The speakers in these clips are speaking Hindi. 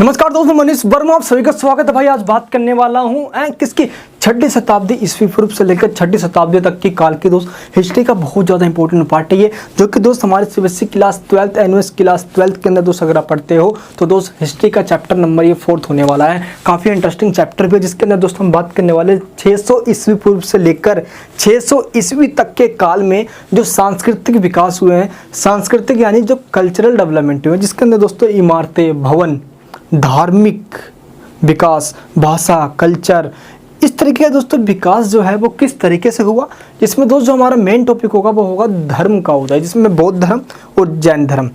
नमस्कार दोस्तों, मनीष वर्मा आप सभी का स्वागत है। भाई आज बात करने वाला हूँ किसकी 6वीं शताब्दी ईस्वी पूर्व से लेकर 6वीं शताब्दी तक की काल की दोस्त हिस्ट्री का बहुत ज़्यादा इंपॉर्टेंट पार्ट है ये, जो कि दोस्त हमारे CBSE class 12th NUS class 12th के अंदर दोस्त अगर आप पढ़ते हो तो दोस्त हिस्ट्री का चैप्टर नंबर ये 4th होने वाला है। काफ़ी इंटरेस्टिंग चैप्टर भी है जिसके अंदर दोस्त हम बात करने वाले 600 ईस्वी पूर्व से लेकर 600 ईस्वी तक के काल में जो सांस्कृतिक विकास हुए हैं, सांस्कृतिक यानी जो कल्चरल डेवलपमेंट हुए हैं, जिसके अंदर दोस्तों इमारतें, भवन, धार्मिक विकास, भाषा, कल्चर, इस तरीके का दोस्तों विकास जो है वो किस तरीके से हुआ। इसमें दोस्त जो हमारा मेन टॉपिक होगा वो होगा धर्म का उदय, जिसमें बौद्ध धर्म और जैन धर्म।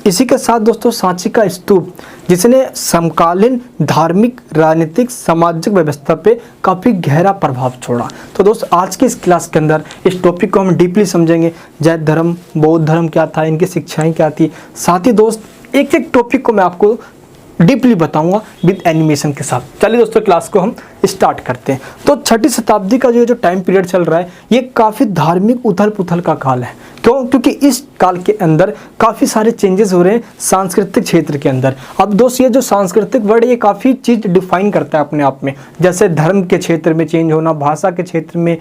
इसी के साथ दोस्तों सांची का स्तूप, जिसने समकालीन धार्मिक, राजनीतिक, सामाजिक व्यवस्था पे काफ़ी गहरा प्रभाव छोड़ा। तो दोस्त आज की इस क्लास के अंदर इस टॉपिक को हम डीपली समझेंगे। जैन धर्म, बौद्ध धर्म क्या था, इनकी शिक्षाएं क्या थी, साथ ही दोस्त एक एक टॉपिक को मैं आपको डीपली बताऊंगा विद एनिमेशन के साथ। चलिए दोस्तों क्लास को हम स्टार्ट करते हैं। तो 6वीं शताब्दी का जो टाइम पीरियड चल रहा है ये काफ़ी धार्मिक उथल पुथल का काल है। क्यों? क्योंकि इस काल के अंदर काफ़ी सारे चेंजेस हो रहे हैं सांस्कृतिक क्षेत्र के अंदर। अब दोस्त ये जो सांस्कृतिक वर्ड ये काफ़ी चीज़ डिफाइन करता है अपने आप में, जैसे धर्म के क्षेत्र में चेंज होना, भाषा के क्षेत्र में,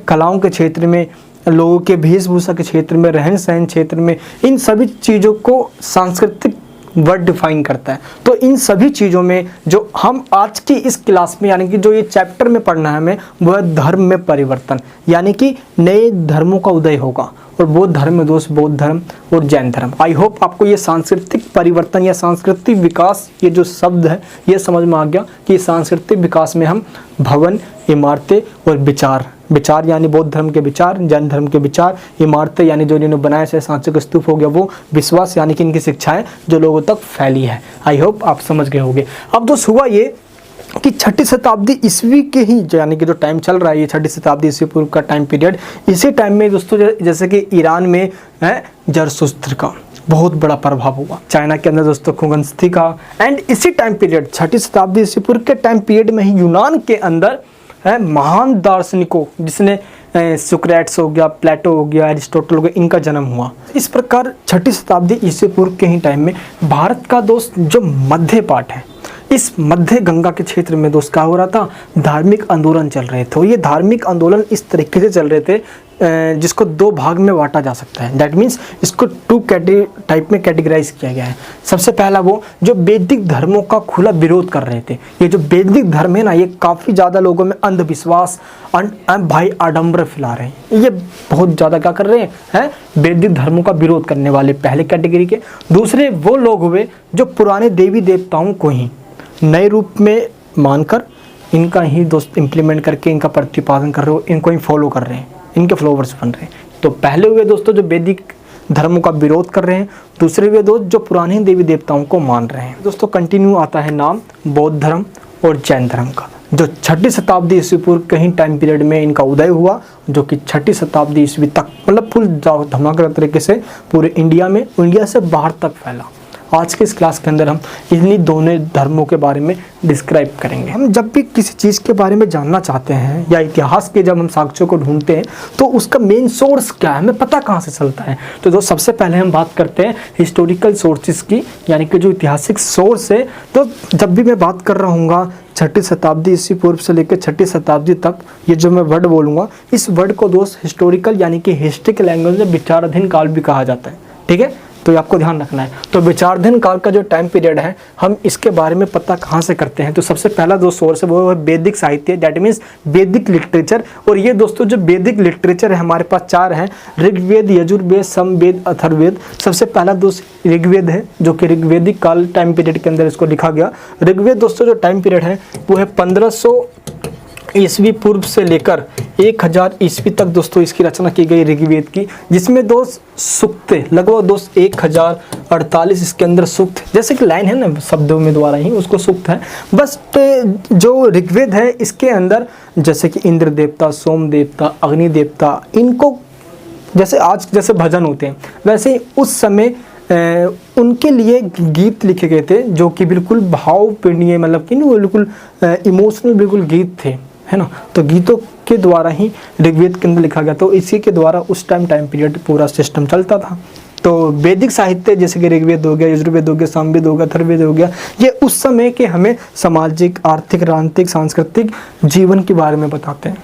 कलाओं के क्षेत्र में, लोगों के वेशभूषा के क्षेत्र में, रहन सहन क्षेत्र में, इन सभी चीज़ों को सांस्कृतिक वर्ड डिफाइन करता है। तो इन सभी चीज़ों में जो हम आज की इस क्लास में यानी कि जो ये चैप्टर में पढ़ना है हमें, वो है धर्म में परिवर्तन, यानी कि नए धर्मों का उदय होगा। और बौद्ध धर्म में दोस्त बौद्ध धर्म और जैन धर्म। आई होप आपको ये सांस्कृतिक परिवर्तन या सांस्कृतिक विकास ये जो शब्द है ये समझ में आ गया कि सांस्कृतिक विकास में हम भवन, इमारतें और विचार यानी बौद्ध धर्म के विचार, जैन धर्म के विचार, इमारतें यानी जो इन्होंने बनाया से सांची का स्तूप हो गया वो, विश्वास यानी कि इनकी शिक्षाएं जो लोगों तक फैली है। आई होप आप समझ गए होंगे। अब दोस्त हुआ ये कि 6वीं शताब्दी ईस्वी के ही यानी कि जो टाइम चल रहा है ये 6वीं शताब्दी ईस्वी पूर्व का टाइम पीरियड, इसी टाइम में दोस्तों जैसे कि ईरान में है जरसुस्त्र का बहुत बड़ा प्रभाव हुआ, चाइना के अंदर दोस्तों खुगनस्ती का, एंड इसी टाइम पीरियड 6वीं शताब्दी ईस्वी पूर्व के टाइम पीरियड में ही यूनान के अंदर है महान दार्शनिकों, जिसने सुक्रेट्स हो गया, प्लेटो हो गया, एरिस्टोटल हो गया, इनका जन्म हुआ। इस प्रकार 6वीं शताब्दी ईस्वी पूर्व के ही टाइम में भारत का दोस्त जो मध्य पाट है, इस मध्य गंगा के क्षेत्र में दोस्त क्या हो रहा था, धार्मिक आंदोलन चल रहे थे। ये धार्मिक आंदोलन इस तरीके से चल रहे थे जिसको दो भाग में बांटा जा सकता है। दैट मीन्स इसको 2 टाइप में कैटेगराइज किया गया है। सबसे पहला वो जो वैदिक धर्मों का खुला विरोध कर रहे थे। ये जो वैदिक धर्म है ना, ये काफ़ी ज़्यादा लोगों में अंधविश्वास, भाई आडंबर फैला रहे हैं। ये बहुत ज़्यादा क्या कर रहे हैं, वैदिक धर्मों का विरोध करने वाले पहले कैटेगरी के। दूसरे वो लोग हुए जो पुराने देवी देवताओं को ही नए रूप में मानकर इनका ही दोस्त इम्प्लीमेंट करके इनका प्रतिपादन कर रहे हो, इनको ही फॉलो कर रहे हैं, इनके फॉलोवर्स बन रहे हैं। तो पहले हुए दोस्तों जो वैदिक धर्मों का विरोध कर रहे हैं, दूसरे हुए दोस्त जो पुराने देवी देवताओं को मान रहे हैं। दोस्तों कंटिन्यू आता है नाम बौद्ध धर्म और जैन धर्म का, जो 6वीं शताब्दी ईस्वी पूर्व के ही टाइम पीरियड में इनका उदय हुआ, जो कि 6वीं शताब्दी ईस्वी तक मतलब फुल धमाकेदार तरीके से पूरे इंडिया में, इंडिया से बाहर तक फैला। आज के इस क्लास के अंदर हम इन्हीं दोनों धर्मों के बारे में डिस्क्राइब करेंगे। हम जब भी किसी चीज़ के बारे में जानना चाहते हैं या इतिहास के जब हम साक्ष्यों को ढूंढते हैं तो उसका मेन सोर्स क्या है, हमें पता कहाँ से चलता है। तो दोस्त सबसे पहले हम बात करते हैं हिस्टोरिकल सोर्सेज की, यानी कि जो ऐतिहासिक सोर्स है। तो जब भी मैं बात कर रहा हूँ 6वीं शताब्दी ईस्वी पूर्व से लेकर 6वीं शताब्दी तक, ये जो मैं वर्ड बोलूँगा इस वर्ड को दोस्त हिस्टोरिकल यानी कि हिस्ट्री के लैंग्वेज में विचाराधीन काल भी कहा जाता है। ठीक है, तो ये आपको ध्यान रखना है। तो विचाराधीन काल का जो टाइम पीरियड है हम इसके बारे में पता कहाँ से करते हैं, तो सबसे पहला जो सोर्स है वो है वैदिक साहित्य, दैट मीन्स वैदिक लिटरेचर। और ये दोस्तों जो वैदिक लिटरेचर है हमारे पास 4 हैं, ऋग्वेद, यजुर्वेद, समवेद, अथर्ववेद। सबसे पहला दोस्त ऋग्वेद है, जो कि ऋग्वेदिक काल टाइम पीरियड के अंदर इसको लिखा गया। ऋग्वेद दोस्तों जो टाइम पीरियड है वो है 1500 ईस्वी पूर्व से लेकर 1000 ईस्वी तक दोस्तों इसकी रचना की गई ऋग्वेद की, जिसमें दोस्त सूक्त लगभग दोस्त 1048 इसके अंदर सूक्त, जैसे कि लाइन है ना शब्दों में द्वारा ही उसको सूक्त है। बस जो ऋग्वेद है इसके अंदर जैसे कि इंद्र देवता, सोम देवता, अग्नि देवता, इनको जैसे आज जैसे भजन होते हैं वैसे ही उस समय उनके लिए गीत लिखे गए थे, जो कि बिल्कुल भावपूर्ण मतलब कि बिल्कुल इमोशनल बिल्कुल गीत थे, है ना। तो गीतों के द्वारा ही ऋग्वेद के अंदर लिखा गया। तो इसी के द्वारा उस टाइम पीरियड पूरा सिस्टम चलता था। तो वैदिक साहित्य जैसे कि ऋग्वेद हो गया, यजुर्वेद हो गया, सामवेद हो गया, अथर्ववेद हो गया, ये उस समय के हमें सामाजिक, आर्थिक, राजनीतिक, सांस्कृतिक जीवन के बारे में बताते हैं।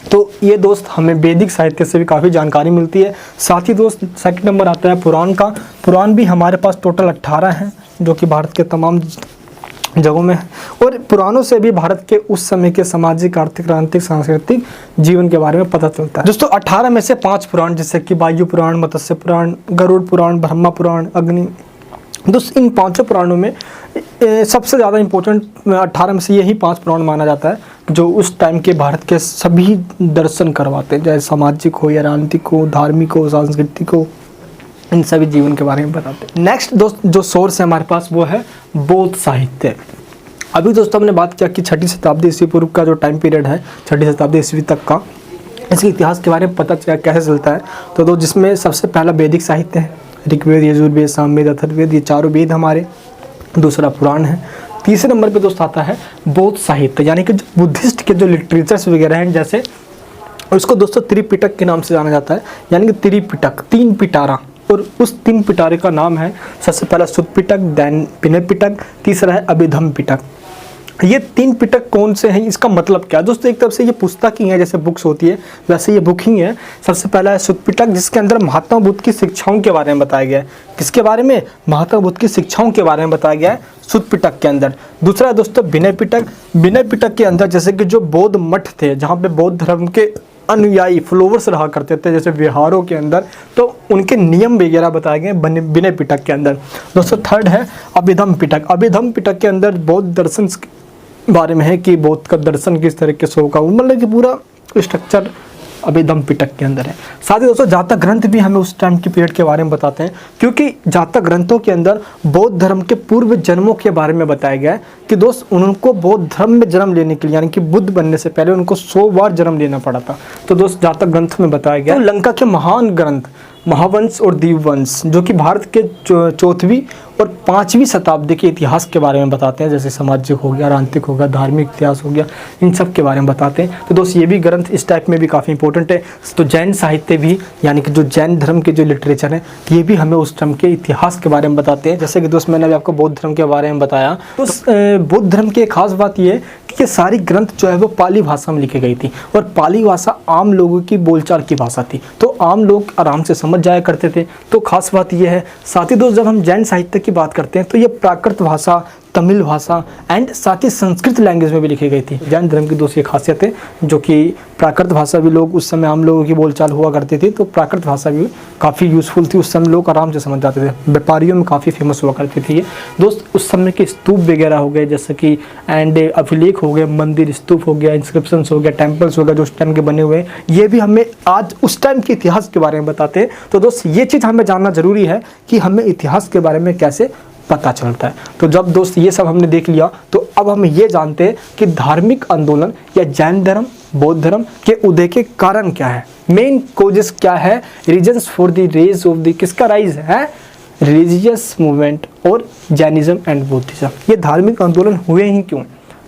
तो ये दोस्त हमें वैदिक साहित्य से भी काफ़ी जानकारी मिलती है। साथ ही दोस्त सेकंड नंबर आता है पुराण का। पुराण भी हमारे पास टोटल 18 हैं जो कि भारत के तमाम जगहों में है, और पुराणों से भी भारत के उस समय के सामाजिक, आर्थिक, राजनीतिक, सांस्कृतिक जीवन के बारे में पता चलता है। दोस्तों 18 में से 5 पुराण जैसे कि वायु पुराण, मत्स्य पुराण, गरुड़ पुराण, ब्रह्मा पुराण, अग्नि, दोस्त इन 5 पुराणों में सबसे ज़्यादा इम्पोर्टेंट 18 में से यही 5 पुराण माना जाता है जो उस टाइम के भारत के सभी दर्शन करवाते हैं, चाहे सामाजिक हो या राजनीतिक हो, धार्मिक हो, सांस्कृतिक हो, इन सभी जीवन के बारे में बताते हैं। नेक्स्ट दोस्त जो सोर्स है हमारे पास वो है बौद्ध साहित्य। अभी दोस्तों हमने बात किया कि 6ठी शताब्दी ईस्वी पूर्व का जो टाइम पीरियड है, 6ठी शताब्दी ईस्वी तक का, इसके इतिहास के बारे में पता कैसे चलता है। तो जिसमें सबसे पहला वैदिक साहित्य है, ऋग्वेद, यजुर्वेद, सामवेद, अथर्ववेद, ये चारों वेद हमारे। दूसरा पुराण है। तीसरे नंबर पे दोस्त आता है बौद्ध साहित्य, यानी कि जो बुद्धिस्ट के जो लिटरेचर्स वगैरह हैं, जैसे उसको दोस्तों त्रिपिटक के नाम से जाना जाता है, यानी कि त्रिपिटक, 3 पिटारा, और उस 3 पिटारे का नाम है सबसे पहला सुत्त पिटक, देन विनय पिटक, तीसरा है अभिधम्म पिटक। ये 3 पिटक कौन से हैं, इसका मतलब क्या है दोस्तों? एक तरफ से ये पुस्तक ही है, जैसे बुक्स होती है वैसे ये बुक ही है। सबसे पहला है सुत्त पिटक, जिसके अंदर महात्मा बुद्ध की शिक्षाओं के बारे में बताया गया है। किसके बारे में? महात्मा बुद्ध की शिक्षाओं के बारे में बताया गया है सुत्त पिटक के अंदर। दूसरा है दोस्तों विनय पिटक। विनय पिटक के अंदर जैसे कि जो बौद्ध मठ थे, जहाँ पे बौद्ध धर्म के अनुयायी फॉलोवर्स रहा करते थे, जैसे विहारों के अंदर, तो उनके नियम वगैरह बताए गए विनय पिटक के अंदर। दोस्तों थर्ड है अभिधम्म पिटक। अभिधम्म पिटक के अंदर बौद्ध दर्शन बारे में है कि बौद्ध का दर्शन किस तरीके से होगा, मतलब कि पूरा स्ट्रक्चर अभिधम्म पिटक के अंदर है। साथ ही दोस्तों जातक ग्रंथ भी हमें उस टाइम की पीरियड के बारे में बताते हैं, क्योंकि जातक ग्रंथों के अंदर बौद्ध धर्म के पूर्व जन्मों के बारे में बताया गया है कि दोस्त उनको बौद्ध धर्म में जन्म लेने के लिए, यानी कि बुद्ध बनने से पहले उनको 100 बार जन्म लेना पड़ा था। तो दोस्त जातक ग्रंथ में बताया गया। तो लंका के महान ग्रंथ महावंश और दीपवंश, जो कि भारत के 4वीं और 5वीं शताब्दी के इतिहास के बारे में बताते हैं, जैसे सामाजिक हो गया, राजनीतिक हो गया, धार्मिक इतिहास हो गया, इन सब के बारे में बताते हैं। तो दोस्त ये भी ग्रंथ इस टाइप में भी काफ़ी इंपॉर्टेंट है। तो जैन साहित्य भी, यानी कि जो जैन धर्म के जो लिटरेचर है, ये भी हमें उस टाइम के इतिहास के बारे में बताते हैं। जैसे कि दोस्त मैंने अभी आपको बौद्ध धर्म के बारे में बताया। तो बौद्ध धर्म की एक खास बात ये है कि ये सारी ग्रंथ जो है वो पाली भाषा में लिखी गई थी, और पाली भाषा आम लोगों की बोलचाल की भाषा थी, तो आम लोग आराम से समझ जाया करते थे। तो खास बात यह है। साथ ही दोस्त जब हम जैन साहित्य की बात करते हैं तो ये प्राकृत भाषा, तमिल भाषा एंड साथ ही संस्कृत लैंग्वेज में भी लिखी गई थी। जैन धर्म की दूसरी खासियत है, जो कि प्राकृत भाषा भी लोग उस समय आम लोगों की बोलचाल हुआ करती थी, तो प्राकृत भाषा भी काफ़ी यूज़फुल थी। उस समय लोग आराम से समझ जाते थे, व्यापारियों में काफ़ी फेमस हुआ करती थी ये दोस्त। उस समय के स्तूप वगैरह हो गए, जैसे कि एंड अभिलेख हो गए, मंदिर स्तूप हो गया, इंस्क्रिप्शंस हो गया, टेम्पल्स हो गया, जो उस टाइम के बने हुए हैं, ये भी हमें आज उस टाइम के इतिहास के बारे में बताते हैं। तो दोस्त ये चीज़ हमें जानना जरूरी है कि हमें इतिहास के बारे में कैसे पता चलता है। तो जब दोस्त ये सब हमने देख लिया, तो अब हम ये जानते हैं कि धार्मिक आंदोलन या जैन धर्म, बौद्ध धर्म के उदय के कारण क्या है, मेन कोजेस क्या है, reasons for the raise of the, किसका राइज है, रिलीजियस मूवमेंट और जैनिज्म एंड बुद्धिज्म। ये धार्मिक आंदोलन हुए ही क्यों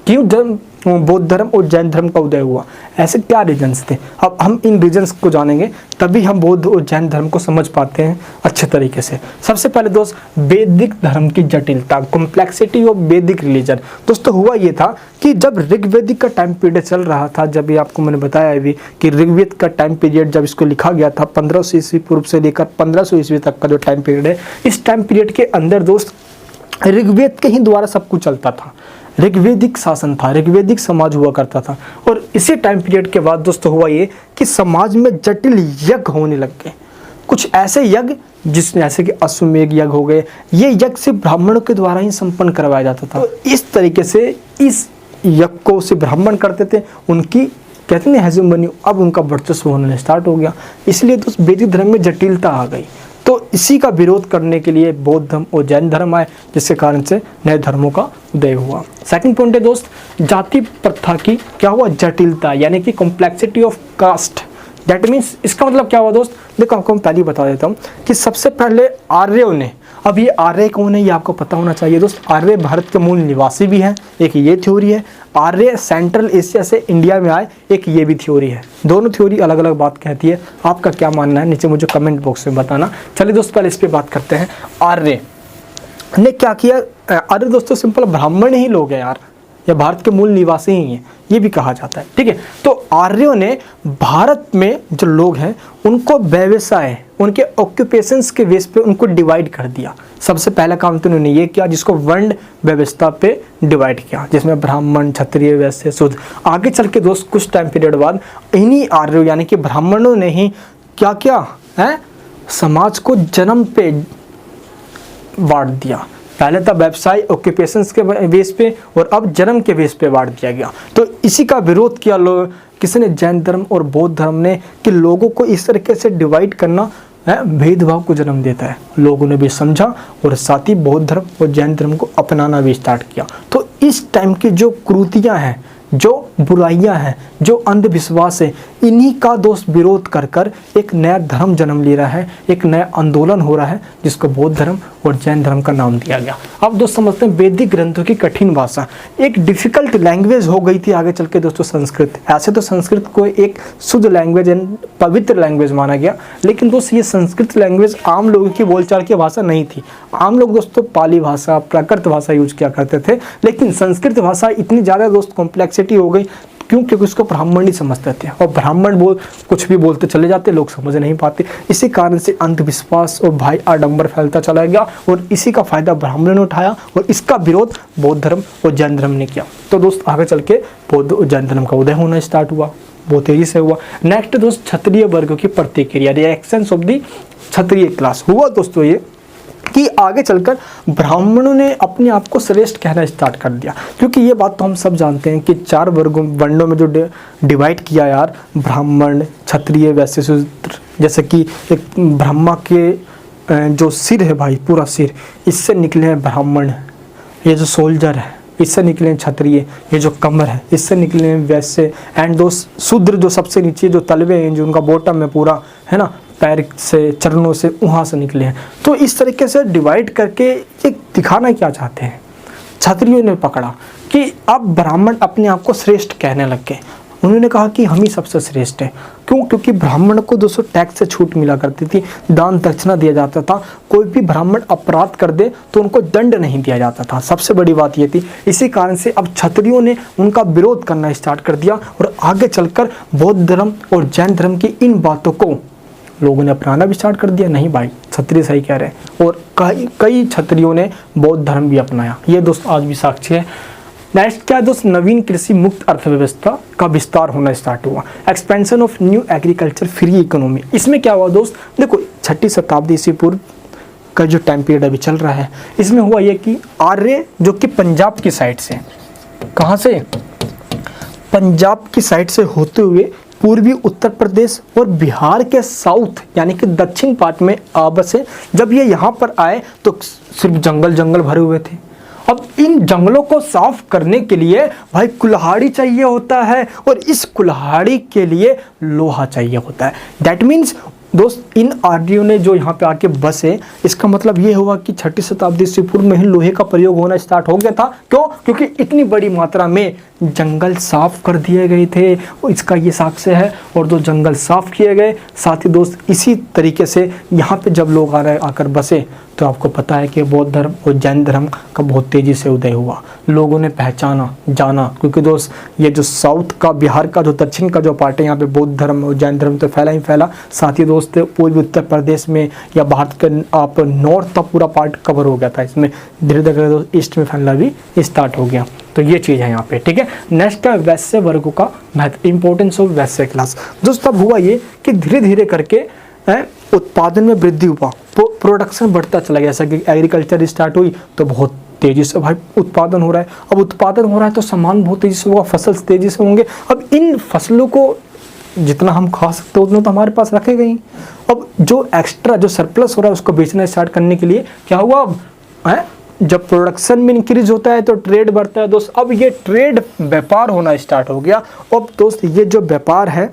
जब बौद्ध धर्म और जैन धर्म का उदय हुआ, ऐसे क्या रीजन्स थे। अब हम इन रीजन्स को जानेंगे, तभी हम बौद्ध और जैन धर्म को समझ पाते हैं अच्छे तरीके से। सबसे पहले दोस्त वैदिक धर्म की जटिलता, कॉम्प्लेक्सिटी ऑफ वैदिक रिलीजन। दोस्तों हुआ ये था कि जब ऋग्वेदिक का टाइम पीरियड चल रहा था, जब ये आपको मैंने बताया अभी कि ऋग्वेद का टाइम पीरियड जब इसको लिखा गया था 1500 ईस्वी पूर्व से लेकर 1500 ईस्वी तक का जो टाइम पीरियड है, इस टाइम पीरियड के अंदर दोस्त ऋग्वेद के ही द्वारा सब कुछ चलता था। ऋग्वेदिक शासन था, ऋग्वेदिक समाज हुआ करता था। और इसी टाइम पीरियड के बाद दोस्तों हुआ ये कि समाज में जटिल यज्ञ होने लग गए। कुछ ऐसे यज्ञ जिसमें जैसे कि अश्वमेध यज्ञ हो गए, ये यज्ञ सिर्फ ब्राह्मणों के द्वारा ही संपन्न करवाया जाता था। तो इस तरीके से इस यज्ञ को सिर्फ ब्राह्मण करते थे, उनकी कहते हैं हेजेमनी, अब उनका वर्चस्व होने स्टार्ट हो गया। इसलिए तो वैदिक धर्म में जटिलता आ गई। तो इसी का विरोध करने के लिए बौद्ध धर्म और जैन धर्म आए, जिसके कारण से नए धर्मों का उदय हुआ। सेकंड पॉइंट है दोस्त जाति प्रथा की क्या हुआ, जटिलता, यानी कि complexity of caste. That means इसका मतलब क्या हुआ दोस्त, देखो आपको मैं पहले ही बता देता हूँ कि सबसे पहले आर्यों ने, अब ये आर्य कौन है ये आपको पता होना चाहिए दोस्त। आर्य भारत के मूल निवासी भी हैं, एक ये थ्योरी है। आर्य सेंट्रल एशिया से इंडिया में आए, एक ये भी थ्योरी है। दोनों थ्योरी अलग अलग बात कहती है, आपका क्या मानना है नीचे मुझे कमेंट बॉक्स में बताना। चलिए दोस्त पहले इस पर बात करते हैं। आर्य ने क्या किया? आर्य दोस्तों सिंपल ब्राह्मण ही लोग हैं यार, या भारत के मूल निवासी ही हैं, ये भी कहा जाता है, ठीक है। तो आर्यों ने भारत में जो लोग हैं उनको व्यवसाय, उनके ऑक्यूपेशंस के बेस पे उनको डिवाइड कर दिया। सबसे पहला काम तो उन्होंने ये किया जिसको वर्ण व्यवस्था पे डिवाइड किया, जिसमें ब्राह्मण, क्षत्रिय, वैश्य, शूद्र। आगे चल के दोस्त कुछ टाइम पीरियड बाद इन्हीं आर्यों यानी कि ब्राह्मणों ने ही क्या किया है, समाज को जन्म पे बांट दिया। पहले था व्यवसाय ऑक्यूपेशंस के बेस पे और अब जन्म के बेस पे बांट दिया गया। तो इसी का विरोध किया लोग, किसने? जैन धर्म और बौद्ध धर्म ने, कि लोगों को इस तरीके से डिवाइड करना है भेदभाव को जन्म देता है। लोगों ने भी समझा और साथ ही बौद्ध धर्म और जैन धर्म को अपनाना भी स्टार्ट किया। तो इस टाइम की जो कुरीतियाँ हैं, जो बुराइयां हैं, जो अंधविश्वास है, इन्हीं का दोस्त विरोध कर कर एक नया धर्म जन्म ले रहा है, एक नया आंदोलन हो रहा है जिसको बौद्ध धर्म और जैन धर्म का नाम दिया गया। अब दोस्त समझते हैं वैदिक ग्रंथों की कठिन भाषा एक डिफिकल्ट लैंग्वेज हो गई थी आगे चल के दोस्तों संस्कृत। ऐसे तो संस्कृत को एक शुद्ध लैंग्वेज एंड पवित्र लैंग्वेज माना गया, लेकिन दोस्त ये संस्कृत लैंग्वेज आम लोगों की बोलचाल की भाषा नहीं थी। आम लोग दोस्तों पाली भाषा, प्राकृत भाषा यूज किया करते थे, लेकिन संस्कृत भाषा इतनी ज़्यादा दोस्त कॉम्प्लेक्सिटी हो गई क्यों? क्योंकि उसको ब्राह्मण नहीं समझते थे और ब्राह्मण कुछ भी बोलते चले जाते, लोग समझ नहीं पाते। इसी कारण से अंधविश्वास और भाई आडंबर फैलता चला गया और इसी का फायदा ब्राह्मणों ने उठाया और इसका विरोध बौद्ध धर्म और जैन धर्म ने किया। तो दोस्त आगे चल के बौद्ध और जैन धर्म का उदय होना स्टार्ट हुआ, बहुत तेजी से हुआ। नेक्स्ट दोस्त क्षत्रिय वर्ग की प्रतिक्रिया, reactions of the Kshatriya class. हुआ दोस्तों ये कि आगे चलकर ब्राह्मणों ने अपने आप को श्रेष्ठ कहना स्टार्ट कर दिया, क्योंकि ये बात तो हम सब जानते हैं कि 4 वर्णों में जो डिवाइड किया यार, ब्राह्मण, क्षत्रिय, वैश्य, शूद्र। जैसे कि एक ब्रह्मा के जो सिर है भाई, पूरा सिर, इससे निकले हैं ब्राह्मण। ये जो सोल्जर है इससे निकले हैं क्षत्रिय, ये जो कमर है इससे निकले हैं वैश्य, एंड दो शूद्र जो सबसे नीचे जो तलवे हैं, जो उनका बॉटम है पूरा, है ना, पैर से, चरणों से, वहाँ से निकले हैं। तो इस तरीके से डिवाइड करके ये दिखाना क्या चाहते हैं? क्षत्रियों ने पकड़ा कि अब ब्राह्मण अपने आप को श्रेष्ठ कहने लग गए। उन्होंने कहा कि हम ही सबसे श्रेष्ठ हैं। क्यों? क्योंकि ब्राह्मण को 200 टैक्स से छूट मिला करती थी, दान दक्षिणा दिया जाता था। कोई भी ब्राह्मण अपराध कर दे तो उनको दंड नहीं दिया जाता था, सबसे बड़ी बात ये थी। इसी कारण से अब क्षत्रियों ने उनका विरोध करना स्टार्ट कर दिया और आगे चलकर बौद्ध धर्म और जैन धर्म की इन बातों को लोगों ने अपनाना भी स्टार्ट कर दिया। नहीं भाई, क्षत्रिय सही कह रहे हैं, और कई क्षत्रियों ने बौद्ध धर्म भी अपनाया। ये दोस्त आज भी साक्षी है। नेक्स्ट क्या है दोस्त? नवीन कृषि मुक्त अर्थव्यवस्था का विस्तार होना स्टार्ट हुआ, expansion of new agriculture free economy. इसमें क्या हुआ दोस्त? देखो 6ठी शताब्दी ईस्वी पूर्व का जो टाइम पीरियड अभी चल रहा है, इसमें हुआ ये कि आर्य जो कि पंजाब की साइड से, कहाँ से? पंजाब की साइड से होते हुए पूर्वी उत्तर प्रदेश और बिहार के साउथ यानी कि दक्षिण पार्ट में बसे। जब ये यहाँ पर आए तो सिर्फ जंगल जंगल भरे हुए थे। अब इन जंगलों को साफ करने के लिए भाई कुल्हाड़ी चाहिए होता है, और इस कुल्हाड़ी के लिए लोहा चाहिए होता है। दैट मीन्स दोस्त इन आर्यों ने जो यहाँ पे आके बसे, इसका मतलब ये हुआ कि 6ठी शताब्दी ईस्वी पूर्व में ही लोहे का प्रयोग होना स्टार्ट हो गया था। क्यों? क्योंकि इतनी बड़ी मात्रा में जंगल साफ कर दिए गए थे, इसका ये साक्ष्य है। और जो जंगल साफ किए गए, साथ ही दोस्त इसी तरीके से यहाँ पे जब लोग आकर बसे तो आपको पता है कि बौद्ध धर्म और जैन धर्म का बहुत तेज़ी से उदय हुआ। लोगों ने पहचाना, जाना, क्योंकि दोस्त ये जो साउथ का, बिहार का जो दक्षिण का जो पार्ट है, यहाँ पे बौद्ध धर्म और जैन धर्म तो फैला ही फैला। साथ ही दोस्त पूर्वी उत्तर प्रदेश में या भारत के आप नॉर्थ का पूरा पार्ट कवर हो गया था। इसमें धीरे धीरे दोस्त ईस्ट में फैलना भी स्टार्ट हो गया। तो ये चीज़ है यहाँ पे, ठीक है। नेक्स्ट है वैश्य वर्गों का महत्व, इंपॉर्टेंस ऑफ वैश्य क्लास। दोस्त तब हुआ ये कि धीरे धीरे करके उत्पादन में वृद्धि हुआ, प्रोडक्शन बढ़ता चला गया। जैसा कि एग्रीकल्चर स्टार्ट हुई तो बहुत तेजी से भाई उत्पादन हो रहा है। अब उत्पादन हो रहा है तो सामान बहुत तेजी से होगा, फसल तेजी से होंगे। अब इन फसलों को जितना हम खा सकते हैं उतना तो हमारे पास रखेगा ही। अब जो एक्स्ट्रा, जो सरप्लस हो रहा है उसको बेचना स्टार्ट करने के लिए क्या हुआ? अब जब प्रोडक्शन में इंक्रीज होता है तो ट्रेड बढ़ता है दोस्त। अब ये ट्रेड व्यापार होना स्टार्ट हो गया। अब दोस्त ये जो व्यापार है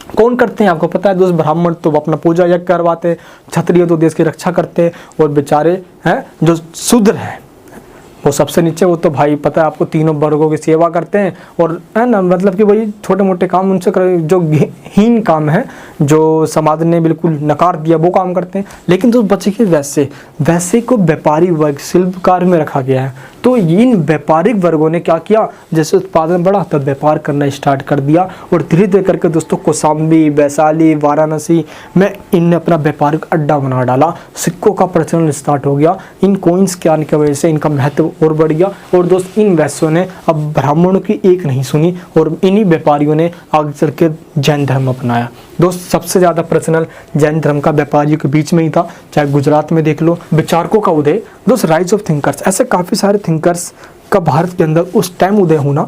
कौन करते हैं आपको पता है दोस्त? ब्राह्मण तो अपना पूजा यज्ञ करवाते हैं, क्षत्रिय तो देश की रक्षा करते हैं, और बेचारे हैं जो शूद्र हैं वो सबसे नीचे, वो तो भाई पता है आपको तीनों वर्गों की सेवा करते हैं, और है ना, मतलब कि वही छोटे मोटे काम उनसे जो हीन काम है, जो समाज ने बिल्कुल नकार दिया वो काम करते हैं। लेकिन जो बचे के वैसे को व्यापारी वर्ग शिल्पकार में रखा गया है। तो इन व्यापारिक वर्गों ने क्या किया, जैसे उत्पादन बढ़ा तब व्यापार करना स्टार्ट कर दिया, और धीरे धीरे करके दोस्तों कौशाम्बी, वैशाली, वाराणसी में इनने अपना व्यापारिक अड्डा बना डाला। सिक्कों का प्रचलन स्टार्ट हो गया। इन कॉइन्स के आने की वजह से इनका महत्व और बढ़ गया, और दोस्त इन वैश्यों ने अब ब्राह्मणों की एक नहीं सुनी, और इन्हीं व्यापारियों ने आगे चल के जैन धर्म अपनाया। दोस्त सबसे ज़्यादा प्रचलन जैन धर्म का व्यापारियों के बीच में ही था, चाहे गुजरात में देख लो। विचारकों का उदय, दोस्त राइज ऑफ थिंकर्स, ऐसे काफ़ी सारे थिंकर्स का भारत के अंदर उस टाइम उदय होना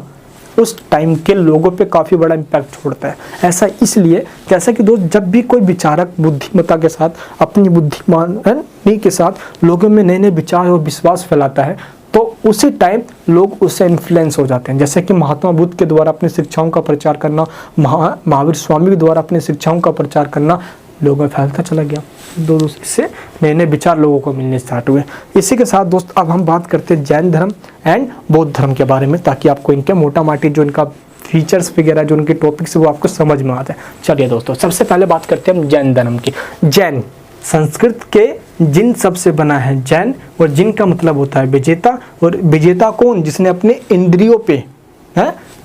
उस टाइम के लोगों पे काफ़ी बड़ा इम्पैक्ट छोड़ता है। ऐसा इसलिए जैसा कि दोस्त जब भी कोई विचारक बुद्धिमत्ता के साथ, अपनी बुद्धिमानी के साथ लोगों में नए नए विचार और विश्वास फैलाता है, तो उसी टाइम लोग उससे इन्फ्लुएंस हो जाते हैं। जैसे कि महात्मा बुद्ध के द्वारा अपनी शिक्षाओं का प्रचार करना, महावीर स्वामी के द्वारा अपनी शिक्षाओं का प्रचार करना लोगों में फैलता चला गया। दो दूसरे से नए नए विचार लोगों को मिलने स्टार्ट हुए। इसी के साथ दोस्त अब हम बात करते हैं जैन धर्म एंड बौद्ध धर्म के बारे में, ताकि आपको इनके मोटा माटी जो इनका फीचर्स वगैरह जो उनके टॉपिक्स वो आपको समझ में आ जाए। चलिए दोस्तों, सबसे पहले बात करते हैं हम जैन धर्म की। जैन संस्कृत के जिन शब्द से बना है जैन, और जिन का मतलब होता है विजेता। और विजेता कौन? जिसने अपने इंद्रियों पे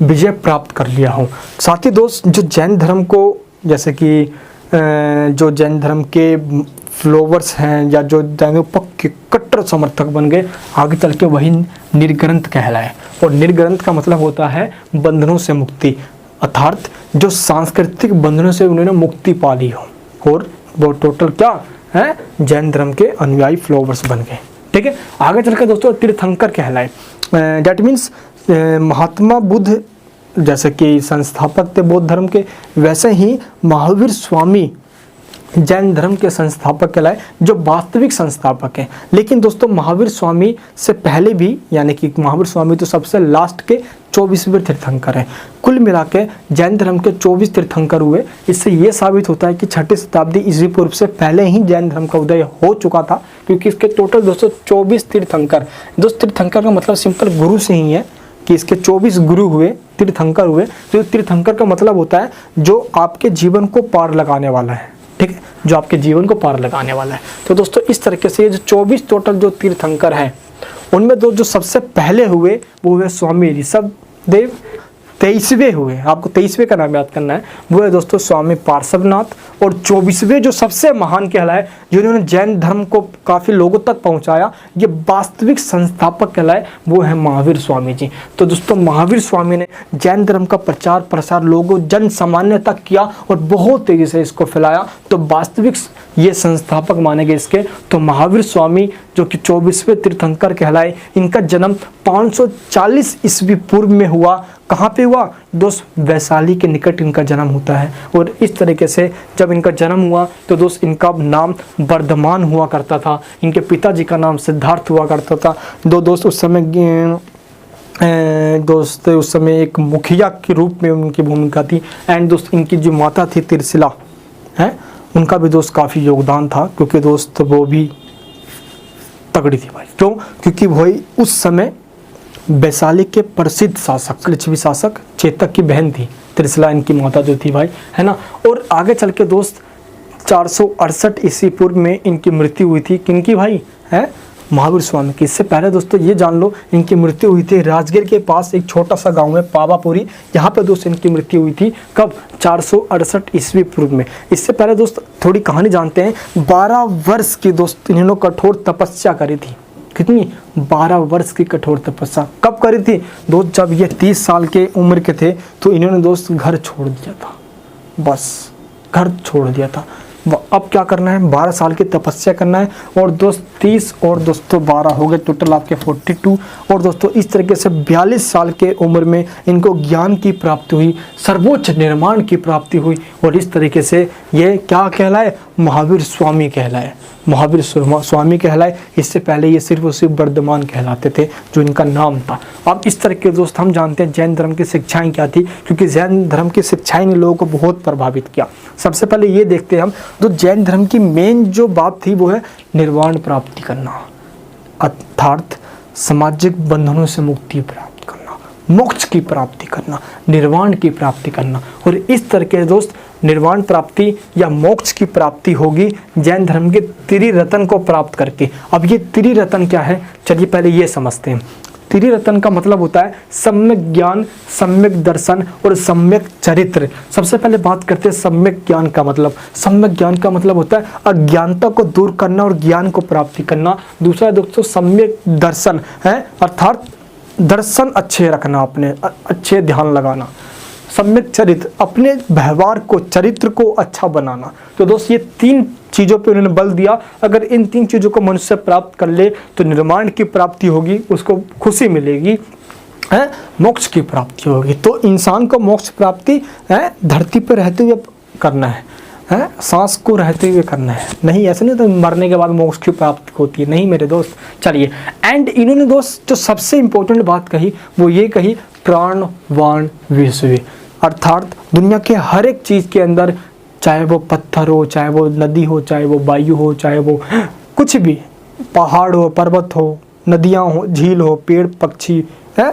विजय प्राप्त कर लिया हो। साथ ही दोस्त जो जैन धर्म को, जैसे कि जो जैन धर्म के फॉलोवर्स हैं या जो जैन पक्के कट्टर समर्थक बन गए, आगे चल के वही निर्ग्रंथ कहलाए। और निर्ग्रंथ का मतलब होता है बंधनों से मुक्ति, अर्थात जो सांस्कृतिक बंधनों से उन्होंने मुक्ति पा ली हो, और वो टोटल क्या है, जैन धर्म के अनुयायी फॉलोवर्स बन गए। ठीक है, आगे चल के दोस्तों तीर्थंकर कहलाए। दैट मीन्स महात्मा बुद्ध जैसे कि संस्थापक थे बौद्ध धर्म के, वैसे ही महावीर स्वामी जैन धर्म के संस्थापक कहलाए, जो वास्तविक संस्थापक हैं। लेकिन दोस्तों महावीर स्वामी से पहले भी, यानी कि महावीर स्वामी तो सबसे लास्ट के 24वें तीर्थंकर हैं। कुल मिला के जैन धर्म के 24 तीर्थंकर हुए। इससे ये साबित होता है कि 6ठी शताब्दी ईस्वी पूर्व से पहले ही जैन धर्म का उदय हो चुका था, क्योंकि इसके टोटल दोस्तों 24 तीर्थंकर। दोस्तों तीर्थंकर का मतलब सिंपल गुरु से ही है, कि इसके 24 गुरु हुए, तीर्थंकर हुए। तो तीर्थंकर का मतलब होता है जो आपके जीवन को पार लगाने वाला है। ठीक है, जो आपके जीवन को पार लगाने वाला है। तो दोस्तों इस तरीके से जो 24 टोटल जो तीर्थंकर हैं, उनमें जो सबसे पहले हुए वो हुए स्वामी ऋषभ देव। 23वें हुए, आपको 23वें का नाम याद करना है, वो है दोस्तों स्वामी पार्श्वनाथ। और 24वें जो सबसे महान कहलाए, जिन्होंने जैन धर्म को काफ़ी लोगों तक पहुंचाया, ये वास्तविक संस्थापक कहलाए, वो है महावीर स्वामी जी। तो दोस्तों महावीर स्वामी ने जैन धर्म का प्रचार प्रसार लोगों जन सामान्य तक किया और बहुत तेजी से इसको फैलाया। तो वास्तविक ये संस्थापक माने गए इसके। तो महावीर स्वामी जो कि 24वें तीर्थंकर कहलाए, इनका जन्म 540 ईस्वी पूर्व में हुआ। कहाँ पे हुआ दोस्त? वैशाली के निकट इनका जन्म होता है। और इस तरीके से जब इनका जन्म हुआ तो दोस्त इनका नाम वर्धमान हुआ करता था। इनके पिताजी का नाम सिद्धार्थ हुआ करता था। दोस्त उस समय एक मुखिया के रूप में उनकी भूमिका थी। एंड दोस्त इनकी जो माता थी त्रिशिला है, उनका भी दोस्त काफ़ी योगदान था, क्योंकि दोस्त वो भी तगड़ी थी भाई। क्यों? क्योंकि वही उस समय वैशाली के प्रसिद्ध शासक, लिच्छवी शासक चेतक की बहन थी त्रिशिला, इनकी माता जो थी भाई, है ना। और आगे चल के दोस्त 468 ईस्वी पूर्व में इनकी मृत्यु हुई थी। किनकी भाई? है महावीर स्वामी की। इससे पहले दोस्तों ये जान लो इनकी मृत्यु हुई थी राजगीर के पास एक छोटा सा गांव है पावापुरी, यहाँ पे दोस्त इनकी मृत्यु हुई थी। कब? 468 ईस्वी पूर्व में। इससे पहले दोस्त थोड़ी कहानी जानते हैं। 12 वर्ष की दोस्त इन्होंने कठोर तपस्या करी थी। कितनी? 12 वर्ष की कठोर तपस्या। कब करी थी दोस्त? जब ये 30 साल के उम्र के थे, तो इन्होंने दोस्त घर छोड़ दिया था। बस घर छोड़ दिया था। अब क्या करना है, 12 साल की तपस्या करना है, और दोस्त 30 और दोस्तों 12 हो गए, टोटल आपके 42। और दोस्तों इस तरीके से 42 साल के उम्र में इनको ज्ञान की प्राप्ति हुई, सर्वोच्च निर्माण की प्राप्ति हुई, और इस तरीके से ये क्या कहलाए, महावीर स्वामी कहलाए, महावीर स्वामी कहलाए। इससे पहले ये सिर्फ और सिर्फ वर्धमान कहलाते थे, जो इनका नाम था। अब इस तरह के दोस्त हम जानते हैं जैन धर्म की शिक्षाएं क्या थी, क्योंकि जैन धर्म की शिक्षाएं ने लोगों को बहुत प्रभावित किया। सबसे पहले ये देखते हैं हम, तो जैन धर्म की मेन जो बात थी वो है निर्वाण प्राप्ति करना, अर्थात सामाजिक बंधनों से मुक्ति प्राप्त करना, मोक्ष की प्राप्ति करना, निर्वाण की प्राप्ति करना। और इस तरह के दोस्त निर्वाण प्राप्ति या मोक्ष की प्राप्ति होगी जैन धर्म के त्रिरत्न को प्राप्त करके। अब ये त्रिरत्न क्या है, चलिए पहले ये समझते हैं। त्रिरत्न का मतलब होता है सम्यक ज्ञान, सम्यक दर्शन और सम्यक चरित्र। सबसे पहले बात करते हैं सम्यक ज्ञान का मतलब। सम्यक ज्ञान का मतलब होता है अज्ञानता को दूर करना और ज्ञान को प्राप्ति करना। दूसरा दोस्तों सम्यक दर्शन है, अर्थात दर्शन अच्छे रखना, अपने अच्छे ध्यान लगाना। सम्यक चरित्र, अपने व्यवहार को, चरित्र को अच्छा बनाना। तो दोस्त ये 3 चीज़ों पे उन्होंने बल दिया। अगर इन 3 चीज़ों को मनुष्य प्राप्त कर ले तो निर्माण की प्राप्ति होगी, उसको खुशी मिलेगी, है मोक्ष की प्राप्ति होगी। तो इंसान को मोक्ष प्राप्ति है धरती पर रहते हुए करना है, सांस को रहते हुए करना है। नहीं ऐसा नहीं तो मरने के बाद मोक्ष की प्राप्ति होती है, नहीं मेरे दोस्त। चलिए, एंड इन्होंने दोस्त जो सबसे इम्पोर्टेंट बात कही वो ये कही, प्राणवान विश्व, अर्थात दुनिया के हर एक चीज़ के अंदर, चाहे वो पत्थर हो, चाहे वो नदी हो, चाहे वो वायु हो, चाहे वो कुछ भी, पहाड़ हो, पर्वत हो, नदियाँ हो, झील हो, पेड़ पक्षी है,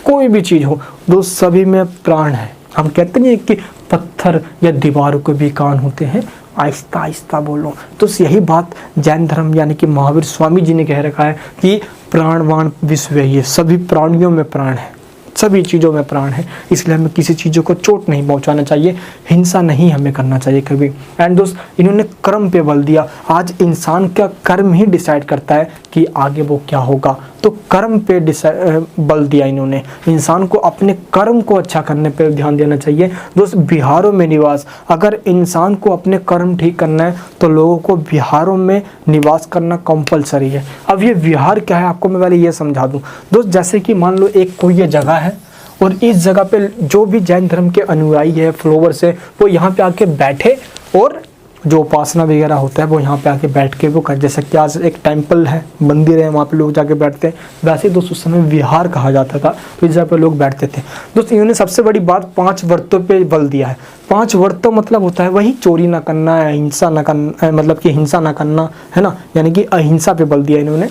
कोई भी चीज़ हो दोस्त, सभी में प्राण है। हम कहते नहीं कि पत्थर या दीवारों के भी कान होते हैं, आहिस्ता आहिस्ता बोलो। तो यही बात जैन धर्म यानी कि महावीर स्वामी जी ने कह रखा है कि प्राणवान विश्व है, ये सभी प्राणियों में प्राण है, सभी चीज़ों में प्राण है। इसलिए हमें किसी चीज़ों को चोट नहीं पहुंचाना चाहिए, हिंसा नहीं हमें करना चाहिए कभी। एंड दोस्त इन्होंने कर्म पे बल दिया। आज इंसान का कर्म ही डिसाइड करता है कि आगे वो क्या होगा। तो कर्म पे बल दिया इन्होंने, इंसान को अपने कर्म को अच्छा करने पे ध्यान देना चाहिए। दोस्त बिहारों में निवास, अगर इंसान को अपने कर्म ठीक करना है तो लोगों को बिहारों में निवास करना कंपलसरी है। अब ये विहार क्या है आपको मैं पहले ये समझा दूं दोस्त। जैसे कि मान लो एक कोई ये जगह है और इस जगह पे जो भी जैन धर्म के अनुयायी है, फॉलोवर्स है, वो यहाँ पे आके बैठे और जो उपासना वगैरह होता है वो यहाँ पे आके बैठ के वो कर, जैसे कि आज एक टेंपल है, मंदिर है, वहाँ पे लोग जाके बैठते हैं, वैसे दोस्त उस समय विहार कहा जाता था। तो इस जगह पे लोग बैठते थे। दोस्त इन्होंने सबसे बड़ी बात 5 व्रतों पे बल दिया है। 5 व्रतों मतलब होता है वही चोरी ना करना, हिंसा ना करना, मतलब कि हिंसा ना करना, है ना, यानी कि अहिंसा पे बल दिया इन्होंने।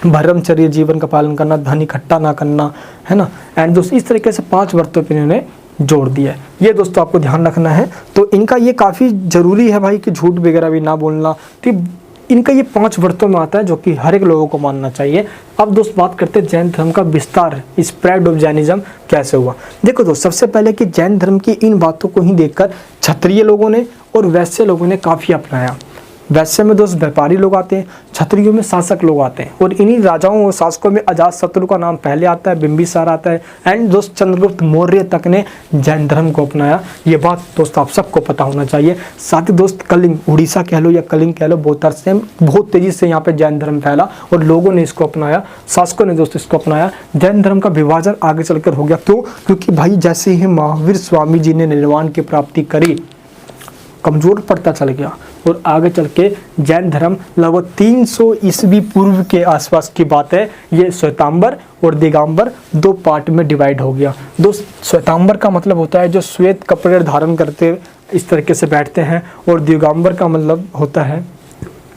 ब्रह्मचर्य जीवन का पालन करना, धन इकट्ठा ना करना, है ना। एंड दोस्त इस तरीके से 5 व्रतों पे इन्होंने जोड़ दिया है। ये दोस्तों आपको ध्यान रखना है। तो इनका ये काफ़ी ज़रूरी है भाई कि झूठ वगैरह भी ना बोलना। तो इनका ये 5 व्रतों में आता है जो कि हर एक लोगों को मानना चाहिए। अब दोस्त बात करते हैं जैन धर्म का विस्तार, स्प्रेड ऑफ जैनिज्म कैसे हुआ। देखो दोस्त सबसे पहले कि जैन धर्म की इन बातों को ही देखकर क्षत्रिय लोगों ने और वैश्य लोगों ने काफ़ी अपनाया। वैश्य में दोस्त व्यापारी लोग आते हैं, क्षत्रियों में शासक लोग आते हैं, और इन्हीं राजाओं और शासकों में अजातशत्रु का नाम पहले आता है, बिंबिसार आता है, एंड दोस्त चंद्रगुप्त मौर्य तक ने जैन धर्म को अपनाया। ये बात दोस्त आप सबको पता होना चाहिए। साथ ही दोस्त कलिंग, उड़ीसा कह लो या कलिंग कह लो, बहुत अरसे बहुत तेजी से यहाँ पे जैन धर्म फैला और लोगों ने इसको अपनाया, शासकों ने दोस्त इसको अपनाया। जैन धर्म का विभाजन आगे चलकर हो गया। क्यों? क्योंकि भाई जैसे ही महावीर स्वामी जी ने निर्वाण की प्राप्ति करी, कमजोर पड़ता चल गया, और आगे चल के जैन धर्म लगभग 300 ईस्वी पूर्व के आसपास की बात है, ये श्वेतांबर और दिगंबर 2 पार्ट में डिवाइड हो गया। दोस्त श्वेतांबर का मतलब होता है जो श्वेत कपड़े धारण करते इस तरीके से बैठते हैं, और दिगंबर का मतलब होता है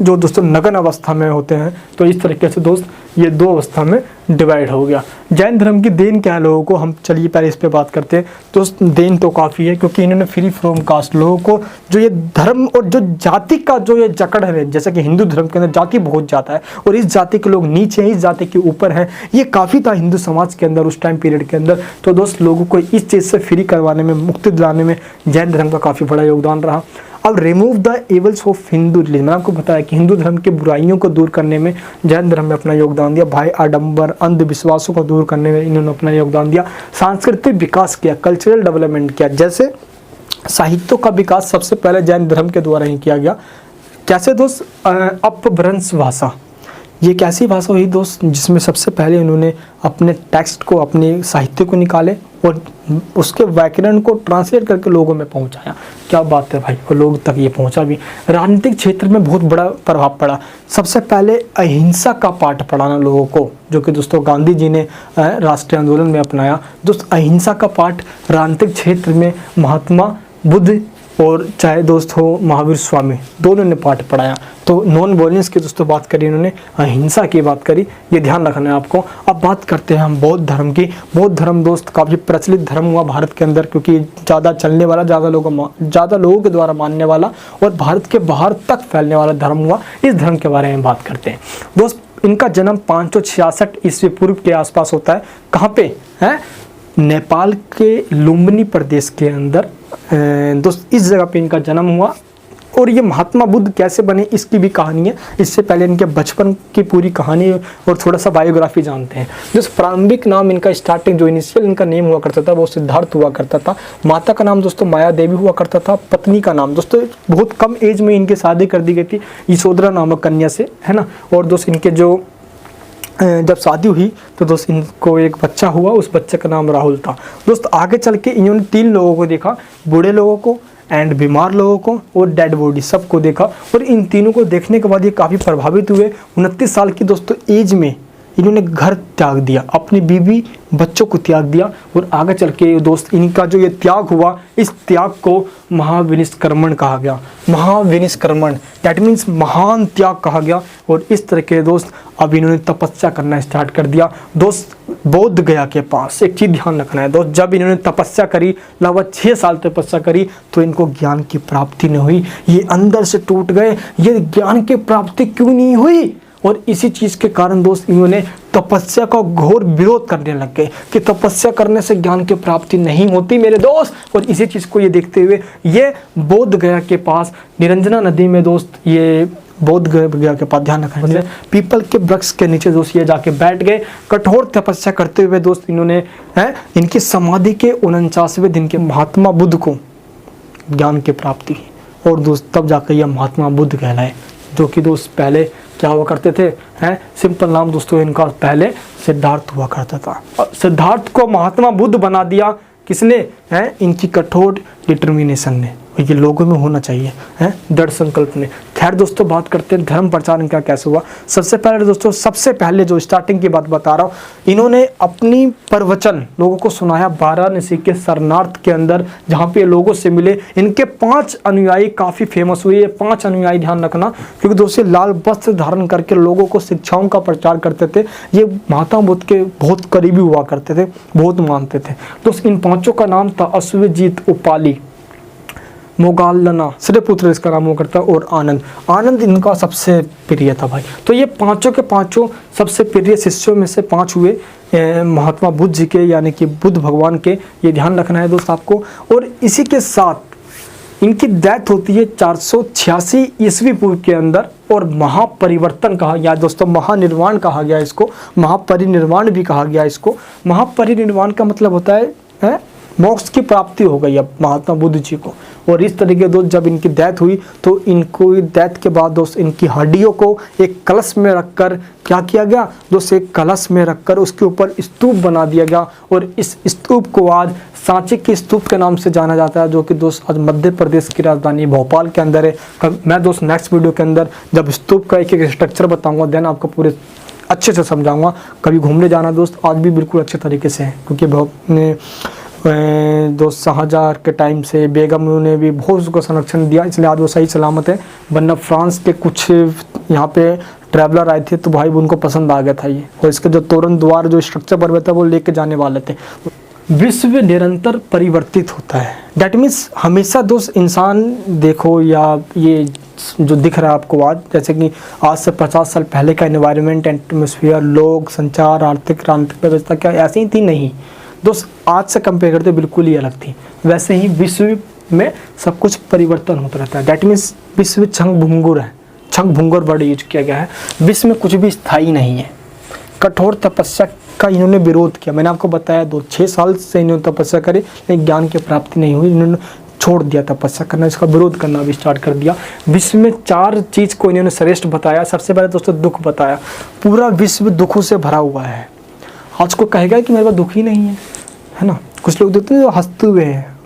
जो दोस्तों नग्न अवस्था में होते हैं। तो इस तरीके से दोस्त ये 2 अवस्था में डिवाइड हो गया। जैन धर्म की देन क्या है लोगों को, हम चलिए पहले इस पे बात करते हैं। तो देन तो काफ़ी है, क्योंकि इन्होंने फ्री फ्रॉम कास्ट लोगों को जो ये धर्म और जो जाति का जो ये जकड़ है, जैसे कि हिंदू धर्म के अंदर जाति बहुत ज़्यादा है और इस जाति के लोग नीचे हैं, इस जाति के ऊपर हैं, ये काफ़ी था हिंदू समाज के अंदर उस टाइम पीरियड के अंदर। तो दोस्त लोगों को इस चीज़ से फ्री करवाने में, मुक्ति दिलाने में जैन धर्म का काफ़ी बड़ा योगदान रहा। अब remove the evils of Hindu religion, मैंने आपको बताया कि हिंदू धर्म की बुराइयों को दूर करने में जैन धर्म ने अपना योगदान दिया। भाई आडंबर, अंधविश्वासों को दूर करने में इन्होंने अपना योगदान दिया। सांस्कृतिक विकास किया, कल्चरल डेवलपमेंट किया। जैसे साहित्यों का विकास सबसे पहले जैन धर्म के द्वारा ही किया गया। कैसे दोस्त? अपभ्रंश भाषा, ये एक ऐसी भाषा हुई दोस्त जिसमें सबसे पहले उन्होंने अपने टेक्स्ट को, अपने साहित्य को निकाले और उसके व्याकरण को ट्रांसलेट करके लोगों में पहुंचाया। क्या बात है भाई, वो लोग तक ये पहुंचा भी। राजनीतिक क्षेत्र में बहुत बड़ा प्रभाव पड़ा। सबसे पहले अहिंसा का पाठ पढ़ाना लोगों को, जो कि दोस्तों गांधी जी ने राष्ट्रीय आंदोलन में अपनाया। दोस्त अहिंसा का पाठ राजनीतिक क्षेत्र में महात्मा बुद्ध और चाहे दोस्त हो महावीर स्वामी, दोनों ने पाठ पढ़ाया। तो नॉन वायलेंस की दोस्तों बात करी, इन्होंने अहिंसा की बात करी, ये ध्यान रखना है आपको। अब बात करते हैं हम बौद्ध धर्म की। बौद्ध धर्म दोस्त काफ़ी प्रचलित धर्म हुआ भारत के अंदर, क्योंकि ज़्यादा चलने वाला, ज़्यादा लोगों के द्वारा मानने वाला और भारत के बाहर तक फैलने वाला धर्म हुआ। इस धर्म के बारे में बात करते हैं दोस्त। इनका जन्म 566 ईस्वी पूर्व के आसपास होता है। कहाँ पे है? नेपाल के लुम्बिनी प्रदेश के अंदर दोस्त, इस जगह पे इनका जन्म हुआ। और ये महात्मा बुद्ध कैसे बने इसकी भी कहानी है। इससे पहले इनके बचपन की पूरी कहानी और थोड़ा सा बायोग्राफी जानते हैं। जो प्रारंभिक नाम इनका, स्टार्टिंग जो इनिशियल इनका नेम हुआ करता था वो सिद्धार्थ हुआ करता था। माता का नाम दोस्तों माया देवी हुआ करता था। पत्नी का नाम दोस्तों बहुत कम एज में इनकी शादी कर दी गई थी यशोधरा नामक कन्या से, है ना। और दोस्त इनके जो जब शादी हुई तो दोस्त इनको एक बच्चा हुआ, उस बच्चे का नाम राहुल था। दोस्त आगे चल के इन्होंने 3 लोगों को देखा, बूढ़े लोगों को एंड बीमार लोगों को और डेड बॉडी सबको देखा। और इन तीनों को देखने के बाद ये काफ़ी प्रभावित हुए। 29 साल की दोस्तों एज में इन्होंने घर त्याग दिया, अपनी बीवी बच्चों को त्याग दिया। और आगे चल के दोस्त इनका जो ये त्याग हुआ, इस त्याग को महाविनिष्क्रमण कहा गया। महाविनिष्क्रमण दैट मीन्स महान त्याग कहा गया। और इस तरह के दोस्त अब इन्होंने तपस्या करना स्टार्ट कर दिया। दोस्त बौद्ध गया के पास एक चीज़ ध्यान रखना है दोस्त, जब इन्होंने तपस्या करी, लगभग 6 साल तपस्या करी, तो इनको ज्ञान की प्राप्ति नहीं हुई। ये अंदर से टूट गए, ये ज्ञान की प्राप्ति क्यों नहीं हुई? और इसी चीज़ के कारण दोस्त इन्होंने तपस्या का घोर विरोध करने लग गए कि तपस्या करने से ज्ञान की प्राप्ति नहीं होती मेरे दोस्त। और इसी चीज़ को ये देखते हुए ये बोध गया के पास निरंजना नदी में दोस्त, ये बोध गया के पास, ध्यान रखना, पीपल के वृक्ष के नीचे दोस्त ये जाके बैठ गए। कठोर तपस्या करते हुए दोस्त इन्होंने इनकी समाधि के 49वें दिन के महात्मा बुद्ध को ज्ञान की प्राप्ति। और दोस्त तब जाकर यह महात्मा बुद्ध कहलाए, जो कि दोस्त पहले क्या हुआ करते थे, हैं सिंपल नाम दोस्तों इनका पहले सिद्धार्थ हुआ करता था। और सिद्धार्थ को महात्मा बुद्ध बना दिया किसने? हैं इनकी कठोर डिटर्मिनेशन ने। ये लोगों में होना चाहिए, हैं दृढ़ संकल्प ने। खैर दोस्तों बात करते हैं धर्म प्रचार इनका कैसे हुआ। सबसे पहले दोस्तों, सबसे पहले जो स्टार्टिंग की बात बता रहा हूँ, इन्होंने अपनी प्रवचन लोगों को सुनाया वाराणसी के शरणार्थ के अंदर, जहाँ पे लोगों से मिले। इनके 5 अनुयायी काफ़ी फेमस हुए। ये 5 अनुयायी ध्यान रखना, क्योंकि दोस्तों लाल वस्त्र धारण करके लोगों को शिक्षाओं का प्रचार करते थे। ये महात्मा बुद्ध के बहुत करीबी हुआ करते थे, बहुत मानते थे। दोस्त इन 5 का नाम था अश्वजीत, उपाली, मोगल्लाना, श्रीपुत्र इसका नाम हुआ करता, और आनंद। आनंद इनका सबसे प्रिय था भाई। तो ये 5 के 5 सबसे प्रिय शिष्यों में से 5 हुए महात्मा बुद्ध जी के, यानी कि बुद्ध भगवान के। ये ध्यान रखना है दोस्त आपको। और इसी के साथ इनकी डेथ होती है 486 ईस्वी पूर्व के अंदर। और महापरिवर्तन कहा गया दोस्तों, महानिर्वाण कहा गया इसको, महापरिनिर्वाण भी कहा गया इसको। महापरिनिर्वाण का मतलब होता है मोक्ष की प्राप्ति हो गई अब महात्मा बुद्ध जी को। और इस तरीके दोस्त जब इनकी डेथ हुई तो इनको डेथ के बाद दोस्त इनकी हड्डियों को एक कलश में रखकर क्या किया गया दोस्त, एक कलश में रखकर उसके ऊपर स्तूप बना दिया गया। और इस स्तूप को आज सांची के स्तूप के नाम से जाना जाता है, जो कि दोस्त आज मध्य प्रदेश की राजधानी भोपाल के अंदर है। मैं दोस्त नेक्स्ट वीडियो के अंदर जब स्तूप का एक स्ट्रक्चर बताऊँगा, देन आपको पूरे अच्छे से समझाऊँगा। कभी घूमने जाना दोस्त आज भी बिल्कुल अच्छे तरीके से है, क्योंकि दोस्त शाहजहाँ के टाइम से बेगम ने भी बहुत उसको संरक्षण दिया, इसलिए आज वो सही सलामत है। वरना फ्रांस के कुछ यहाँ पे ट्रैवलर आए थे तो भाई उनको पसंद आ गया था ये, और इसके जो तोरण द्वार जो स्ट्रक्चर बन था वो लेके जाने वाले थे। विश्व निरंतर परिवर्तित होता है, डैट मीन्स हमेशा दोस्त इंसान देखो, या ये जो दिख रहा है आपको आज, जैसे कि आज से 50 साल पहले का एनवायरनमेंट, एटमॉस्फेयर, लोग, संचार, आर्थिक व्यवस्था क्या ऐसी ही थी? नहीं दोस्त, आज से कंपेयर करते बिल्कुल ही अलग थी। वैसे ही विश्व में सब कुछ परिवर्तन होता रहता है। दैट मीन्स विश्व क्षण भंगुर है, क्षण भंगुर वर्ड यूज किया गया है। विश्व में कुछ भी स्थायी नहीं है। कठोर तपस्या का इन्होंने विरोध किया। मैंने आपको बताया 6 साल से इन्होंने तपस्या करी, लेकिन ज्ञान की प्राप्ति नहीं हुई। इन्होंने छोड़ दिया तपस्या करना, इसका विरोध करना भी स्टार्ट कर दिया। विश्व में 4 चीज़ को इन्होंने श्रेष्ठ बताया। सबसे पहले दोस्तों दुख बताया। पूरा विश्व दुखों से भरा हुआ है। आज को कहेगा कि मेरे पास दुख ही नहीं है ना। कुछ लोग देखते हैं जो हंसते हुए हैं,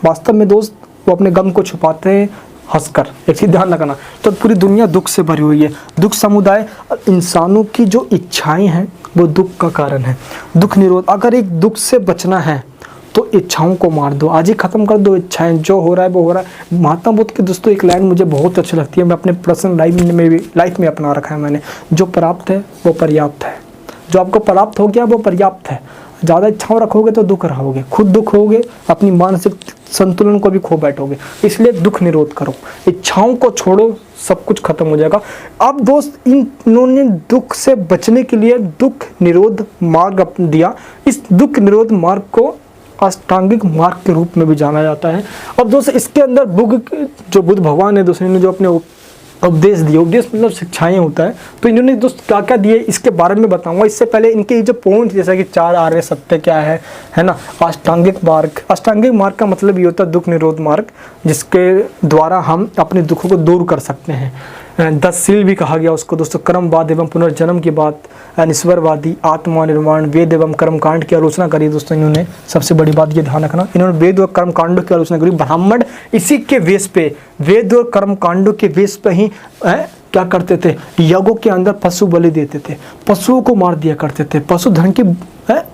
वास्तव में दोस्त वो अपने गम को छुपाते हैं हंसकर। एक चीज़ ध्यान रखना, तो पूरी दुनिया दुख से भरी हुई है। दुख समुदाय और इंसानों की जो इच्छाएं हैं वो दुख का कारण है। दुख निरोध, अगर एक दुख से बचना है तो इच्छाओं को मार दो, आज ही खत्म कर दो इच्छाएं। जो हो रहा है वो हो रहा है। महात्मा बुद्ध की दोस्तों एक लाइन मुझे बहुत अच्छी लगती है, मैं अपने पर्सनल लाइफ में अपना रखा है मैंने। जो प्राप्त है वो पर्याप्त है। जो आपको प्राप्त हो गया वो पर्याप्त है। ज़्यादा इच्छाओं रखोगे तो दुख रहोगे, खुद दुख होगे, अपनी मानसिक संतुलन को भी खो बैठोगे। इसलिए दुख निरोध करो, इच्छाओं को छोड़ो, सब कुछ खत्म हो जाएगा। अब दोस्त इन्होंने दुख से बचने के लिए दुख निरोध मार्ग दिया। इस दुख निरोध मार्ग को अष्टांगिक मार्ग के रूप में भी जाना जाता है। अब दोस्त इसके अंदर बुद्ध भगवान है दोस्तों, ने जो अपने उपदेश दिए, उपदेश मतलब शिक्षाएं होता है, तो इन्होंने दोस्त क्या क्या दिए इसके बारे में बताऊंगा। इससे पहले इनके जो पॉइंट जैसा कि 4 आर्य सत्य क्या है ना। अष्टांगिक मार्ग, अष्टांगिक मार्ग का मतलब ये होता है दुख निरोध मार्ग, जिसके द्वारा हम अपने दुखों को दूर कर सकते हैं। 10 सील भी कहा गया उसको दोस्तों। कर्मवाद एवं पुनर्जन्म की बात, अनिश्वरवादी, आत्मा निर्माण, वेद एवं कर्मकांड की आलोचना करी दोस्तों इन्होंने। सबसे बड़ी बात ये ध्यान रखना, इन्होंने वेद और कर्मकांडों की आलोचना करी। ब्राह्मण इसी के वेश पे, वेद और कर्मकांडों के वेश पे ही क्या करते थे, यज्ञों के अंदर पशु बलि देते थे, पशुओं को मार दिया करते थे। पशुधन की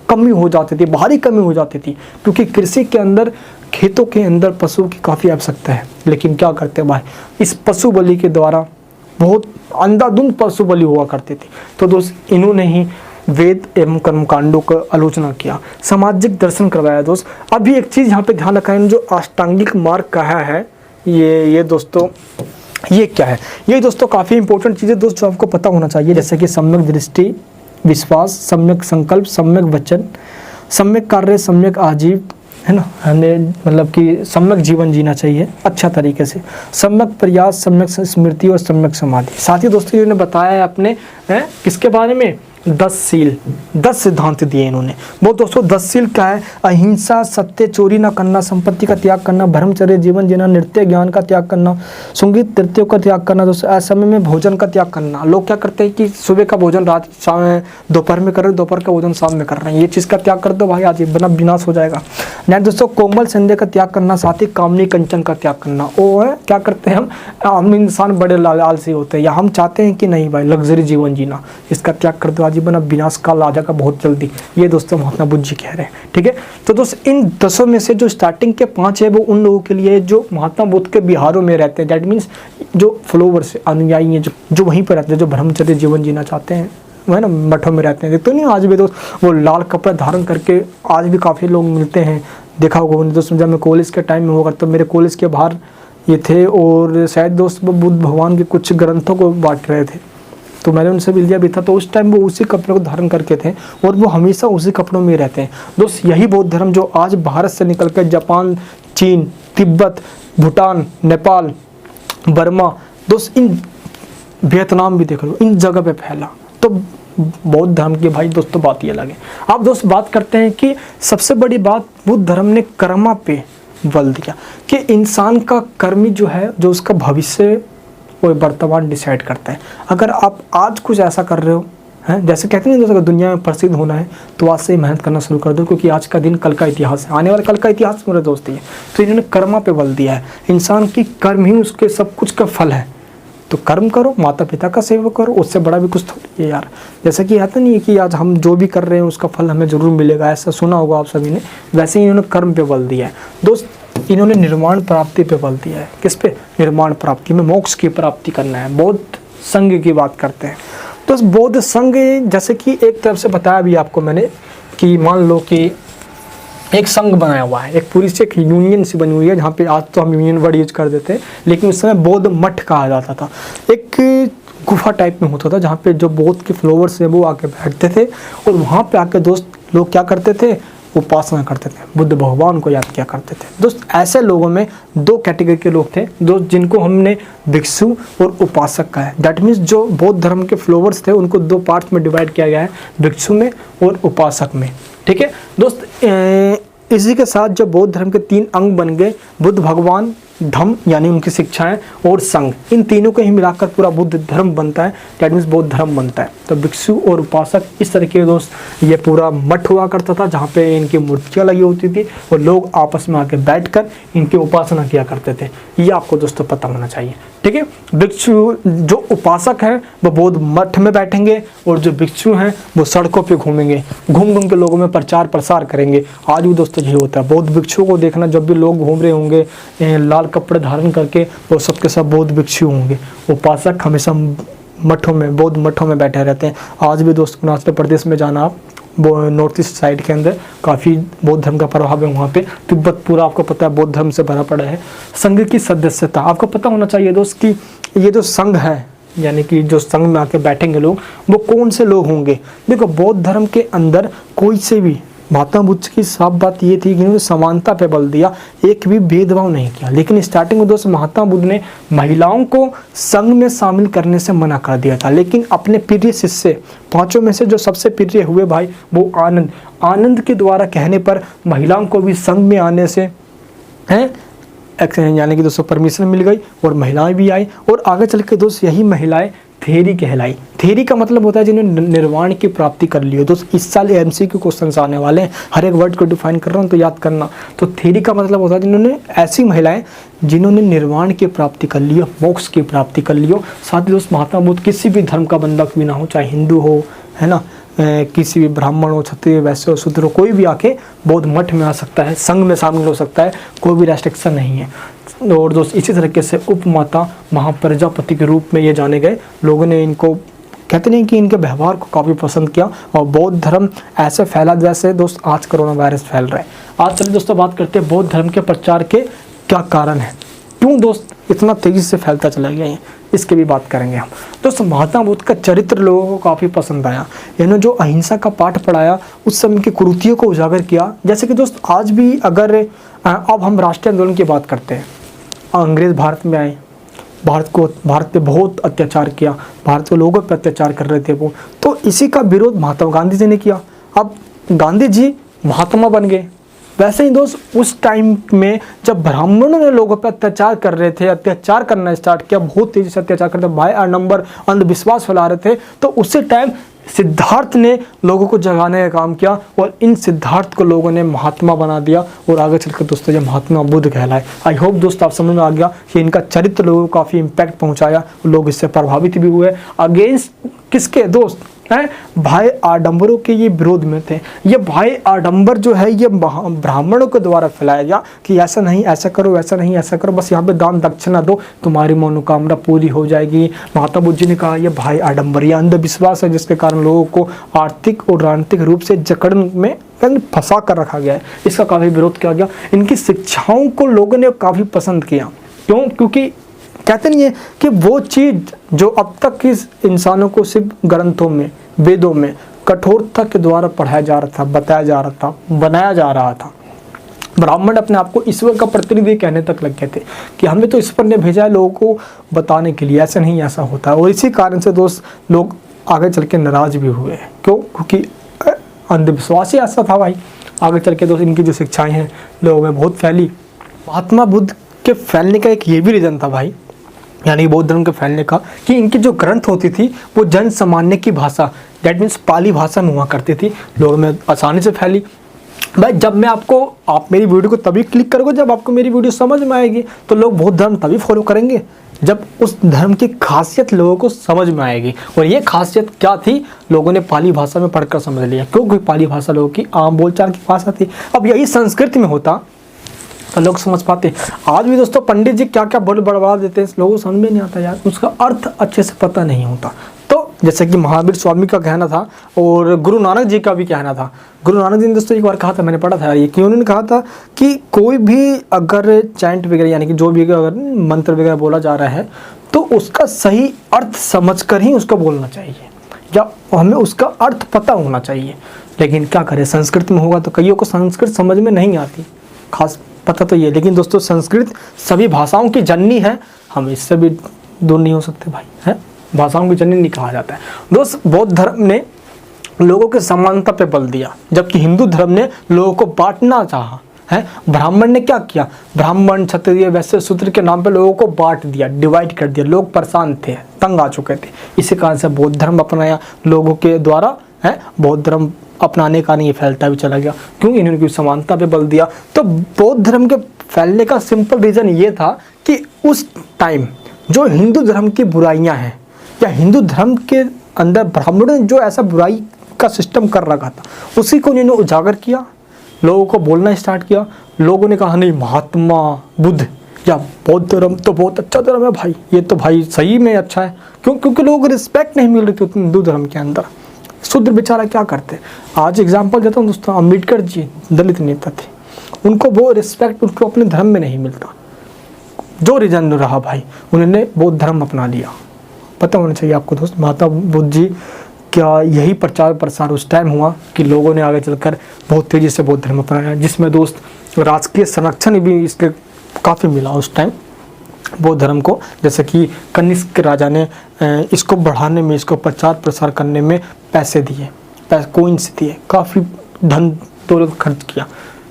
कमी हो जाती थी, भारी कमी हो जाती थी, क्योंकि कृषि के अंदर, खेतों के अंदर पशुओं की काफ़ी आवश्यकता है। लेकिन क्या करते भाई, इस पशु बलि के द्वारा बहुत अंधाधुंध पशु बलि हुआ करते थे। तो दोस्त इन्होंने ही वेद एवं कर्मकांडों का आलोचना किया, सामाजिक दर्शन करवाया दोस्त। अभी एक चीज़ यहाँ पे ध्यान रखा है, जो अष्टांगिक मार्ग कहा है ये दोस्तों, ये क्या है, ये दोस्तों काफ़ी इंपॉर्टेंट चीज़ें दोस्त जो आपको पता होना चाहिए। जैसे कि सम्यक दृष्टि, विश्वास, सम्यक संकल्प, सम्यक वचन, सम्यक कार्य, सम्यक आजीव, है ना। हमें मतलब कि सम्यक जीवन जीना चाहिए अच्छा तरीके से, सम्यक प्रयास, सम्यक स्मृति और सम्यक समाधि। साथ ही दोस्तों इन्होंने बताया है अपने किसके बारे में, 10 सील, 10 सिद्धांत दिए इन्होंने। वो दोस्तों 10 सील क्या है, अहिंसा, सत्य, चोरी ना करना, संपत्ति का त्याग करना, ब्रह्मचर्य जीवन जीना, नृत्य ज्ञान का त्याग करना, संगीत नृत्यों का त्याग करना दोस्तों, असमय में भोजन का त्याग करना। लोग क्या करते हैं कि सुबह का भोजन रात दोपहर में कर रहे हैं, दोपहर का भोजन शाम में कर रहे हैं। ये चीज़ का त्याग कर दो भाई, आज बना विनाश हो जाएगा। नहीं दोस्तों, कोमल संध्या का त्याग करना, साथ ही कामनी कंचन का त्याग करना। वो है क्या करते हैं हम इंसान बड़े आलसी होते हैं, या हम चाहते हैं कि नहीं भाई लग्जरी जीवन जीना, इसका त्याग कर दो, जीवन विनाश काल आ जाएगा बहुत जल्दी। ये दोस्तों महात्मा बुद्ध जी कह रहे हैं, ठीक है। तो दोस्त इन 10 में से जो स्टार्टिंग के 5 है वो उन लोगों के लिए जो महात्मा बुद्ध के बिहारों में रहते हैं, दैट मीन्स जो फॉलोवर्स अनुयायी हैं, जो वहीं पर रहते हैं, जो ब्रह्मचर्य जीवन जीना चाहते हैं, वो है ना मठों में रहते हैं। देखते नहीं आज भी दोस्त वो लाल कपड़े धारण करके आज भी काफ़ी लोग मिलते हैं, देखा होगा दोस्तों। जब मैं कॉलेज के टाइम में होगा तो मेरे कॉलेज के बाहर ये थे, और शायद दोस्त वो बुद्ध भगवान के कुछ ग्रंथों को बांट रहे थे, तो मैंने उनसे मिल लिया भी था। तो उस टाइम वो उसी कपड़ों को धारण करके थे, और वो हमेशा उसी कपड़ों में रहते हैं दोस्त। यही बौद्ध धर्म जो आज भारत से निकल कर जापान, चीन, तिब्बत, भूटान, नेपाल, बर्मा दोस्त, इन वियतनाम भी देख लो, इन जगह पे फैला। तो बौद्ध धर्म की भाई दोस्तों बात ये अलग है। आप दोस्त बात करते हैं कि सबसे बड़ी बात बुद्ध धर्म ने कर्मा पे बल दिया, कि इंसान का कर्मी जो है, जो उसका भविष्य वो वर्तमान डिसाइड करता है। अगर आप आज कुछ ऐसा कर रहे हो हैं, जैसे कहते हैं जैसे दुनिया में प्रसिद्ध होना है, तो आज से ही मेहनत करना शुरू कर दो, क्योंकि आज का दिन कल का इतिहास है, आने वाला कल का इतिहास मेरे दोस्त है। तो इन्होंने कर्मा पे बल दिया है, इंसान की कर्म ही उसके सब कुछ का फल है। तो कर्म करो, माता पिता का सेवा करो, उससे बड़ा भी कुछ थोड़ी है यार। जैसे कि आता नहीं है कि आज हम जो भी कर रहे हैं उसका फल हमें जरूर मिलेगा, ऐसा सुना होगा आप सभी ने। वैसे ही इन्होंने कर्म पे बल दिया है दोस्त। इन्होंने निर्माण प्राप्ति पे बल दिया है। किस पे? निर्माण प्राप्ति में मोक्ष की प्राप्ति करना है। बौद्ध संघ की बात करते हैं तो बौद्ध संघ जैसे कि एक तरफ से बताया भी आपको मैंने कि मान लो कि एक संघ बनाया हुआ है, एक पूरी से एक यूनियन सी बनी हुई है, जहाँ पे आज तो हम यूनियन वर्ड यूज कर देते हैं, लेकिन उस समय बौद्ध मठ कहा जाता था। एक गुफा टाइप में होता था जहाँ पे जो बौद्ध के फॉलोवर्स हैं वो आके बैठते थे, और वहाँ पे आके दोस्त लोग क्या करते थे, उपासना करते थे, बुद्ध भगवान को याद किया करते थे। दोस्त ऐसे लोगों में 2 कैटेगरी के लोग थे दोस्त, जिनको हमने भिक्षु और उपासक कहा है। दैट मीन्स जो बौद्ध धर्म के फॉलोवर्स थे उनको 2 पार्ट्स में डिवाइड किया गया है, भिक्षु में और उपासक में, ठीक है दोस्त। इसी के साथ जो बौद्ध धर्म के 3 अंग बन गए, बुद्ध भगवान, धम्म यानी उनकी शिक्षाएं और संघ, इन तीनों को ही मिलाकर पूरा बुद्ध धर्म बनता है, दैट मीन्स बौद्ध धर्म बनता है। तो भिक्षु और उपासक इस तरह के दोस्त ये पूरा मठ हुआ करता था जहाँ पे इनकी मूर्तियाँ लगी होती थी और लोग आपस में आके बैठकर इनकी उपासना किया करते थे। ये आपको दोस्तों पता होना चाहिए, ठीक है। भिक्षु जो उपासक हैं वो बौद्ध मठ में बैठेंगे और जो भिक्षु हैं वो सड़कों पे घूमेंगे, घूम घूम के लोगों में प्रचार प्रसार करेंगे। आज भी दोस्तों यही होता है, बौद्ध भिक्षुओं को देखना, जब भी लोग घूम रहे होंगे लाल कपड़े धारण करके, वो सबके सब बौद्ध भिक्षु होंगे। उपासक हमेशा मठों में, बौद्ध मठों में बैठे रहते हैं। आज भी दोस्तों अरुणाचल प्रदेश में जाना आप, नॉर्थ ईस्ट साइड के अंदर काफ़ी बौद्ध धर्म का प्रभाव है वहाँ पे। तिब्बत पूरा आपको पता है बौद्ध धर्म से भरा पड़ा है। संघ की सदस्यता आपको पता होना चाहिए दोस्त कि ये जो संघ है, यानी कि जो संघ में आके बैठेंगे लोग, वो कौन से लोग होंगे। देखो बौद्ध धर्म के अंदर कोई से भी, महात्मा बुद्ध की साफ बात ये थी कि उन्होंने समानता पे बल दिया, एक भी भेदभाव नहीं किया। लेकिन स्टार्टिंग में दोस्त महात्मा बुद्ध ने महिलाओं को संघ में शामिल करने से मना कर दिया था। लेकिन अपने प्रिय शिष्य 5 में से जो सबसे प्रिय हुए भाई वो आनंद के द्वारा कहने पर महिलाओं को भी संघ में आने से यानी कि दोस्तों परमिशन मिल गई और महिलाएं भी आई। और आगे चल के दोस्त यही महिलाएं थेरी कहलाई। थेरी का मतलब होता है जिन्होंने निर्वाण की प्राप्ति कर ली हो। दोस्त इस साल एमसीक्यू क्वेश्चंस आने वाले हैं, हर एक वर्ड को डिफाइन कर रहा हूँ तो याद करना। तो थेरी का मतलब होता है जिन्होंने, ऐसी महिलाएं जिन्होंने निर्वाण की प्राप्ति कर ली हो, मोक्ष की प्राप्ति कर ली हो। साथ ही दोस्त महात्मा बुद्ध किसी भी धर्म का बंधक भी ना हो, चाहे हिंदू हो, है ना, किसी भी ब्राह्मण हो, क्षत्रिय, वैश्य हो, शूद्र हो, कोई भी आके बौद्ध मठ में आ सकता है, संघ में शामिल हो सकता है, कोई भी रेस्ट्रिक्शन नहीं है। और दोस्त इसी तरीके से उपमाता महाप्रजापति के रूप में ये जाने गए। लोगों ने इनको, कहते नहीं कि इनके व्यवहार को काफ़ी पसंद किया और बौद्ध धर्म ऐसे फैला जैसे दोस्त आज कोरोना वायरस फैल रहा है। आज चलिए दोस्तों बात करते हैं बौद्ध धर्म के प्रचार के क्या कारण है, क्यों दोस्त इतना तेज़ी से फैलता चला गया है, इसकी भी बात करेंगे हम। दोस्तों महात्मा बुद्ध का चरित्र लोगों को काफ़ी पसंद आया। इन्होंने जो अहिंसा का पाठ पढ़ाया, उस समय की कुरीतियों को उजागर किया। जैसे कि दोस्त आज भी अगर अब हम राष्ट्रीय आंदोलन की बात करते हैं, अंग्रेज़ भारत में आए, भारत पे बहुत अत्याचार किया, भारत के लोगों पे अत्याचार कर रहे थे वो, तो इसी का विरोध महात्मा गांधी जी ने किया। अब गांधी जी महात्मा बन गए। वैसे ही दोस्त उस टाइम में जब ब्राह्मणों ने लोगों पर अत्याचार कर रहे थे, अत्याचार करना स्टार्ट किया, बहुत तेजी से अत्याचार करते, भाई आडंबर अंधविश्वास फैला रहे थे, तो उसी टाइम सिद्धार्थ ने लोगों को जगाने का काम किया और इन सिद्धार्थ को लोगों ने महात्मा बना दिया और आगे चलकर दोस्तों ये महात्मा बुद्ध कहलाए। आई होप दोस्त आप समझ में आ गया कि इनका चरित्र लोगों को काफ़ी इम्पैक्ट पहुंचाया, लोग इससे प्रभावित भी हुए। अगेंस्ट किसके दोस्त हैं, भाई आडंबरों के ये विरोध में थे। ये भाई आडंबर जो है ये ब्राह्मणों के द्वारा फैलाया गया कि ऐसा नहीं ऐसा करो, ऐसा नहीं ऐसा करो, बस यहाँ पे दान दक्षिणा दो, तुम्हारी मनोकामना पूरी हो जाएगी। महात्मा बुद्ध जी ने कहा ये भाई आडंबर, ये अंधविश्वास है जिसके कारण लोगों को आर्थिक और राजनीतिक रूप से जकड़ में फंसा कर रखा गया है। इसका काफ़ी विरोध किया गया। इनकी शिक्षाओं को लोगों ने काफ़ी पसंद किया। क्यों? क्योंकि कहते नहीं है कि वो चीज़ जो अब तक इस इंसानों को सिर्फ ग्रंथों में, वेदों में कठोरता के द्वारा पढ़ाया जा रहा था, बताया जा रहा था, बनाया जा रहा था। ब्राह्मण अपने आप को ईश्वर का प्रतिनिधि कहने तक लग गए थे कि हमें तो ईश्वर ने भेजा है लोगों को बताने के लिए, ऐसा नहीं ऐसा होता है। और इसी कारण से दोस्त लोग आगे चल के नाराज भी हुए। क्यों? क्योंकि अंधविश्वास ही ऐसा था भाई। आगे चल के दोस्त इनकी जो शिक्षाएँ हैं लोगों में बहुत फैली। महात्मा बुद्ध के फैलने का एक ये भी रीज़न था भाई, यानी बौद्ध धर्म के फैलने का, कि इनकी जो ग्रंथ होती थी वो जन सामान्य की भाषा, दैट मीन्स पाली भाषा में हुआ करती थी, लोगों में आसानी से फैली। भाई जब मैं आप मेरी वीडियो को तभी क्लिक करोगे जब आपको मेरी वीडियो समझ में आएगी, तो लोग बौद्ध धर्म तभी फॉलो करेंगे जब उस धर्म की खासियत लोगों को समझ में आएगी। और ये खासियत क्या थी, लोगों ने पाली भाषा में पढ़कर समझ लिया, क्योंकि पाली भाषा लोगों की आम बोलचाल की भाषा थी। अब यही संस्कृत में होता तो लोग समझ पाते। आज भी दोस्तों पंडित जी क्या क्या बड़बड़ा देते हैं, लोगों को समझ में नहीं आता यार, उसका अर्थ अच्छे से पता नहीं होता। तो जैसे कि महावीर स्वामी का कहना था और गुरु नानक जी का भी कहना था। गुरु नानक जी ने दोस्तों एक बार कहा था, मैंने पढ़ा था ये, कि उन्होंने कहा था कि कोई भी अगर चैंट वगैरह यानी कि जो भी अगर मंत्र वगैरह बोला जा रहा है तो उसका सही अर्थ समझ कर ही उसको बोलना चाहिए, या हमें उसका अर्थ पता होना चाहिए। लेकिन क्या करें, संस्कृत में होगा तो कईयों को संस्कृत समझ में नहीं आती, खास पता तो ये। लेकिन दोस्तों संस्कृत सभी भाषाओं की जननी है, हम इससे भी दूर नहीं हो सकते भाई, है भाषाओं की जननी नहीं कहा जाता है। दोस्त बौद्ध धर्म ने लोगों के समानता पे बल दिया, जबकि हिंदू धर्म ने लोगों को बांटना चाहा है। ब्राह्मण ने क्या किया, ब्राह्मण क्षत्रिय वैश्य शूद्र के नाम पे लोगों को बांट दिया, डिवाइड कर दिया। लोग परेशान थे, तंग आ चुके थे। इसी कारण से बौद्ध धर्म अपनाया लोगों के द्वारा है। बौद्ध धर्म अपनाने का नहीं फैलता भी चला गया, क्योंकि इन्होंने समानता पे बल दिया। तो बौद्ध धर्म के फैलने का सिंपल रीज़न ये था कि उस टाइम जो हिंदू धर्म की बुराइयां हैं, या हिंदू धर्म के अंदर ब्राह्मणों ने जो ऐसा बुराई का सिस्टम कर रखा था, उसी को उन्होंने उजागर किया, लोगों को बोलना स्टार्ट किया। लोगों ने कहा नहीं, महात्मा बुद्ध या बौद्ध धर्म तो बहुत अच्छा धर्म है भाई, ये तो भाई सही में अच्छा है। क्योंकि लोगों को रिस्पेक्ट नहीं मिल रही थी हिंदू धर्म के अंदर। शूद्र बेचारा क्या करते, आज एग्जाम्पल देता हूँ दोस्तों, अम्बेडकर जी दलित नेता थे, उनको वो रिस्पेक्ट उनको अपने धर्म में नहीं मिलता। जो रीजन रहा भाई, उन्होंने बौद्ध धर्म अपना लिया। पता होना चाहिए आपको दोस्त, महात्मा बुद्ध जी क्या यही प्रचार प्रसार उस टाइम हुआ कि लोगों ने आगे चलकर बहुत तेज़ी से बौद्ध धर्म अपनाया, जिसमें दोस्त राजकीय संरक्षण भी इसके काफ़ी मिला उस टाइम बौद्ध धर्म को। जैसे कि कनिष्क राजा ने इसको बढ़ाने में, इसको प्रचार प्रसार करने में पैसे दिए, कोइंस दिए, काफ़ी धन दौलत खर्च किया।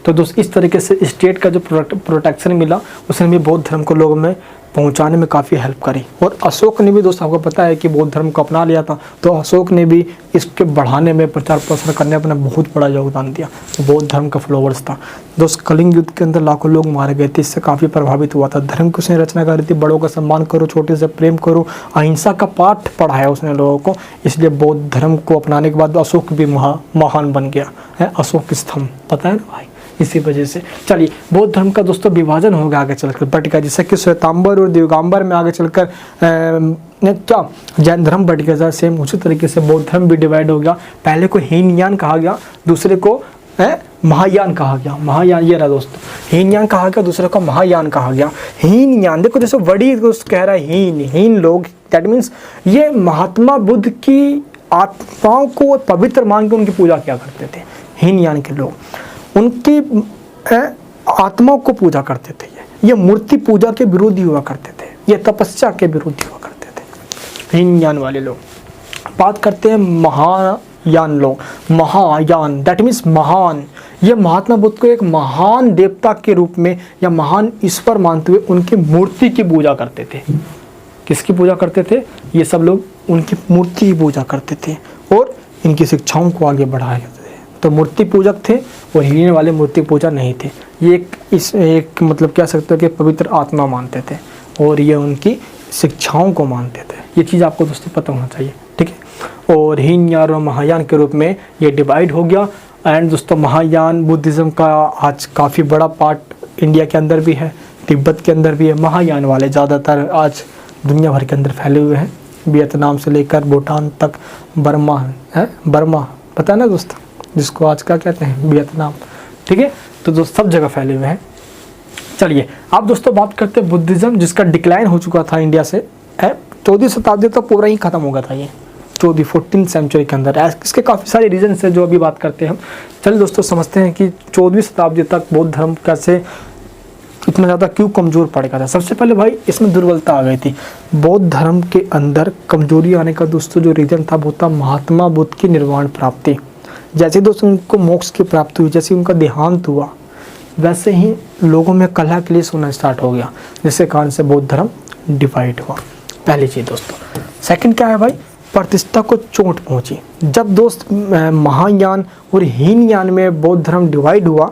तो दोस्त इस तरीके से स्टेट का जो प्रोटेक्शन मिला, उसने भी बौद्ध धर्म को लोगों में पहुंचाने में काफ़ी हेल्प करी। और अशोक ने भी दोस्त, आपको पता है कि बौद्ध धर्म को अपना लिया था, तो अशोक ने भी इसके बढ़ाने में, प्रचार प्रसार करने में अपना बहुत बड़ा योगदान दिया। बौद्ध धर्म का फॉलोवर्स था दोस्त। कलिंग युद्ध के अंदर लाखों लोग मारे गए थे, इससे काफ़ी प्रभावित हुआ था। धर्म की उसने रचना करी थी, बड़ों का सम्मान करो, छोटे से प्रेम करो, अहिंसा का पाठ पढ़ाया उसने लोगों को। इसलिए बौद्ध धर्म को अपनाने के बाद अशोक भी महान बन गया है, अशोक स्तंभ, पता है ना भाई, इसी वजह से। चलिए, बौद्ध धर्म का दोस्तों विभाजन होगा आगे चलकर बट गया, जैसे कि श्वेतांबर और दिगंबर में आगे चलकर क्या जैन धर्म बट गया, सेम उसी तरीके से बौद्ध धर्म भी डिवाइड हो गया। पहले को हीनयान कहा गया, दूसरे को महायान कहा गया। महायान ये रहा दोस्तों, हीनयान कहा गया, दूसरे को महायान कहा गया। हीनयान देखो, जैसे वड़ी दोस्त कह रहा है हीन लोग, दैट मीन्स ये महात्मा बुद्ध की आत्माओं को पवित्र मान के उनकी पूजा किया करते थे। हीनयान के लोग उनकी आत्माओं को पूजा करते थे। ये मूर्ति पूजा के विरोधी हुआ करते थे, ये तपस्या के विरोधी हुआ करते थे हीनयान वाले लोग। बात करते हैं महायान लोग। महायान दैट मीन्स महान, ये महात्मा बुद्ध को एक महान देवता के रूप में या महान ईश्वर मानते हुए उनकी मूर्ति की पूजा करते थे। किसकी पूजा करते थे? ये सब लोग उनकी मूर्ति की पूजा करते थे और इनकी शिक्षाओं को आगे बढ़ाया करते थे। तो मूर्ति पूजक थे और हीन वाले मूर्ति पूजा नहीं थे। ये एक मतलब कह सकते हो कि पवित्र आत्मा मानते थे और ये उनकी शिक्षाओं को मानते थे। ये चीज़ आपको दोस्तों पता होना चाहिए, ठीक है। और हीनयान और महायान के रूप में ये डिवाइड हो गया। एंड दोस्तों महायान बुद्धिज़्म का आज काफ़ी बड़ा पार्ट इंडिया के अंदर भी है, तिब्बत के अंदर भी है। महायान वाले ज़्यादातर आज दुनिया भर के अंदर फैले हुए हैं, वियतनाम से लेकर भूटान तक, बर्मा है, बर्मा पता है ना दोस्तों, जिसको आज क्या कहते हैं, वियतनाम, ठीक है। तो दोस्त सब जगह फैले हुए हैं। चलिए आप दोस्तों बात करते हैं बुद्धिज़्म, जिसका डिक्लाइन हो चुका था इंडिया से 14वीं शताब्दी तक पूरा ही खत्म हो गया था। ये 14th सेंचुरी के अंदर। इसके काफ़ी सारे रीजन है जो अभी बात करते हैं हम। चलिए दोस्तों समझते हैं कि 14वीं शताब्दी तक बौद्ध धर्म कैसे इतना ज़्यादा क्यों कमज़ोर पड़ गया था। सबसे पहले भाई इसमें दुर्बलता आ गई थी। बौद्ध धर्म के अंदर कमजोरी आने का दोस्तों जो रीज़न था वो था महात्मा बुद्ध की निर्वाण प्राप्ति। जैसे दोस्तों उनको मोक्ष की प्राप्ति हुई, जैसे उनका देहांत हुआ, वैसे ही लोगों में कलह क्लेश होना स्टार्ट हो गया, जिसके कारण से बौद्ध धर्म डिवाइड हुआ। पहली चीज़ दोस्तों। सेकंड क्या है भाई, प्रतिष्ठा को चोट पहुंची। जब दोस्त महायान और हीनयान में बौद्ध धर्म डिवाइड हुआ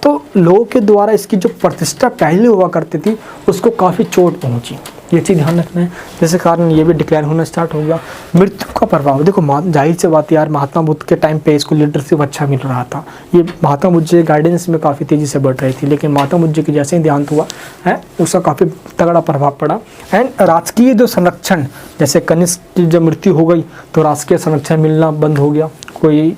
तो लोगों के द्वारा इसकी जो प्रतिष्ठा पहले हुआ करती थी उसको काफ़ी चोट पहुंची। ये चीज़ ध्यान रखना है, जिसके कारण ये भी डिक्लाइन होना स्टार्ट हो गया। मृत्यु का प्रभाव देखो, जाहिर से बात यार, महात्मा बुद्ध के टाइम पे इसको लीडरशिप अच्छा मिल रहा था, ये महात्मा बुद्ध जी गाइडेंस में काफ़ी तेज़ी से बढ़ रही थी। लेकिन महात्मा बुद्ध जी के जैसे ही देहांत हुआ है उसका काफ़ी तगड़ा प्रभाव पड़ा। एंड राजकीय जो संरक्षण, जैसे कनिष्क की जब मृत्यु हो गई तो राजकीय संरक्षण मिलना बंद हो गया, कोई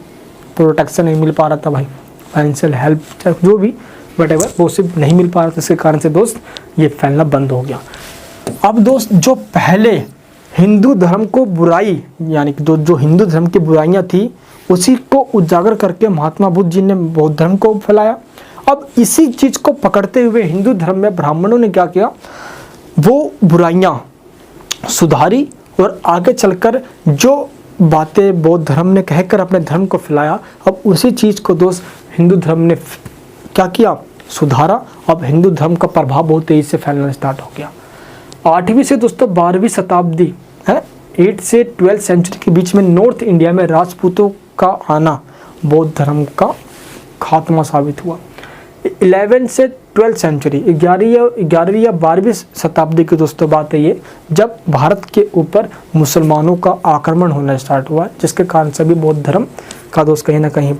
प्रोटेक्शन नहीं मिल पा रहा था भाई, फाइनेंशियल हेल्प जो भी वट एवर वो सिर्फ नहीं मिल पा रहा था। इसके कारण से दोस्त ये फैलना बंद हो गया। अब दोस्त जो पहले हिंदू धर्म को बुराई, यानी कि जो हिंदू धर्म की बुराइयां थी उसी को उजागर करके महात्मा बुद्ध जी ने बौद्ध धर्म को फैलाया। अब इसी चीज़ को पकड़ते हुए हिंदू धर्म में ब्राह्मणों ने क्या किया, वो बुराइयां सुधारी और आगे चलकर जो बातें बौद्ध धर्म ने कहकर अपने धर्म को फैलाया, अब उसी चीज़ को दोस्त हिंदू धर्म ने क्या किया, सुधारा। अब हिंदू धर्म का प्रभाव बहुत तेज़ी से फैलना स्टार्ट हो गया। 8वीं से दोस्तों 12वीं शताब्दी है, 8 से 12 सेंचुरी के बीच में नॉर्थ इंडिया में राजपूतों का आना बौद्ध धर्म का खात्मा साबित हुआ। 11 से 12 सेंचुरी 11वीं या 12वीं शताब्दी की दोस्तों बात है ये, जब भारत के ऊपर मुसलमानों का आक्रमण होना स्टार्ट हुआ, जिसके कारण सभी बौद्ध धर्म का दोस्त कहीं ना कहीं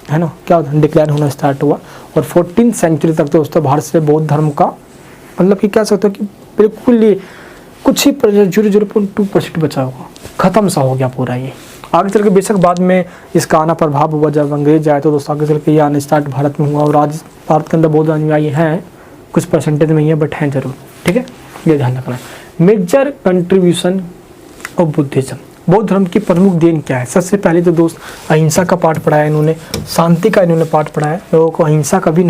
है ना क्या डिक्लाइन होना स्टार्ट हुआ। और 14 सेंचुरी तक दोस्तों भारत से बौद्ध धर्म का मतलब कि कह सकते हो कि बिल्कुल ही कुछ ही 0.2% बचा हुआ, ख़त्म सा हो गया पूरा। ये आगे चल के बेशक बाद में इसका आना प्रभाव हुआ, जब अंग्रेज आए तो दोस्तों आगे चल के ये आना स्टार्ट भारत में हुआ। और आज भारत के अंदर बौद्ध अनुयायी हैं, कुछ परसेंटेज में ही है बट हैं जरूर, ठीक है, ये ध्यान रखना है। मेजर कंट्रीब्यूशन ऑफ बुद्धिज्म, बौद्ध धर्म की प्रमुख देन क्या है। सबसे पहले तो दोस्त अहिंसा का पाठ पढ़ाया इन्होंने, शांति का इन्होंने पाठ पढ़ाया, लोगों को हिंसा कभी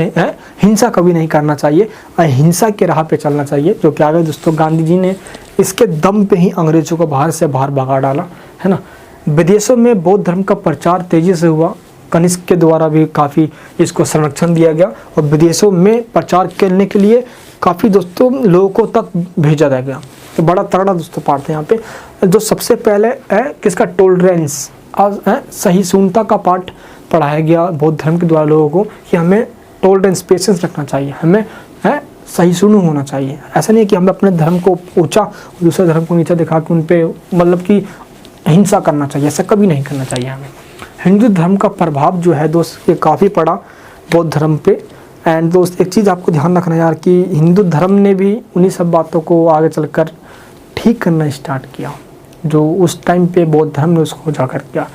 नहीं करना चाहिए, अहिंसा के राह पे चलना चाहिए, जो कि आगे दोस्तों गांधी जी ने इसके दम पे ही अंग्रेजों को बाहर से बाहर भगा डाला, है ना। विदेशों में बौद्ध धर्म का प्रचार तेजी से हुआ, कनिष्क के द्वारा भी काफ़ी इसको संरक्षण दिया गया और विदेशों में प्रचार करने के लिए काफ़ी दोस्तों लोगों को तक भेजा गया। तो बड़ा तगड़ा दोस्तों पाठ है यहाँ पे। जो सबसे पहले है किसका, टॉलरेंस, सहिष्णुता का पाठ पढ़ाया गया बौद्ध धर्म के द्वारा लोगों को कि हमें टॉलरेंस, पेशेंस रखना चाहिए, हमें सहिष्णु होना चाहिए। ऐसा नहीं कि हमें अपने धर्म को ऊंचा और दूसरे धर्म को नीचा दिखा के उन पर मतलब कि हिंसा करना चाहिए, ऐसा कभी नहीं करना चाहिए हमें। हिंदू धर्म का प्रभाव जो है दोस्त ये काफ़ी पड़ा बौद्ध धर्म पे। एंड दोस्त एक चीज़ आपको ध्यान रखना यार कि हिंदू धर्म ने भी उन्हीं सब बातों को आगे चलकर ठीक करना स्टार्ट किया, जो उस टाइम पे बौद्ध धर्म ने उसको उजागर किया।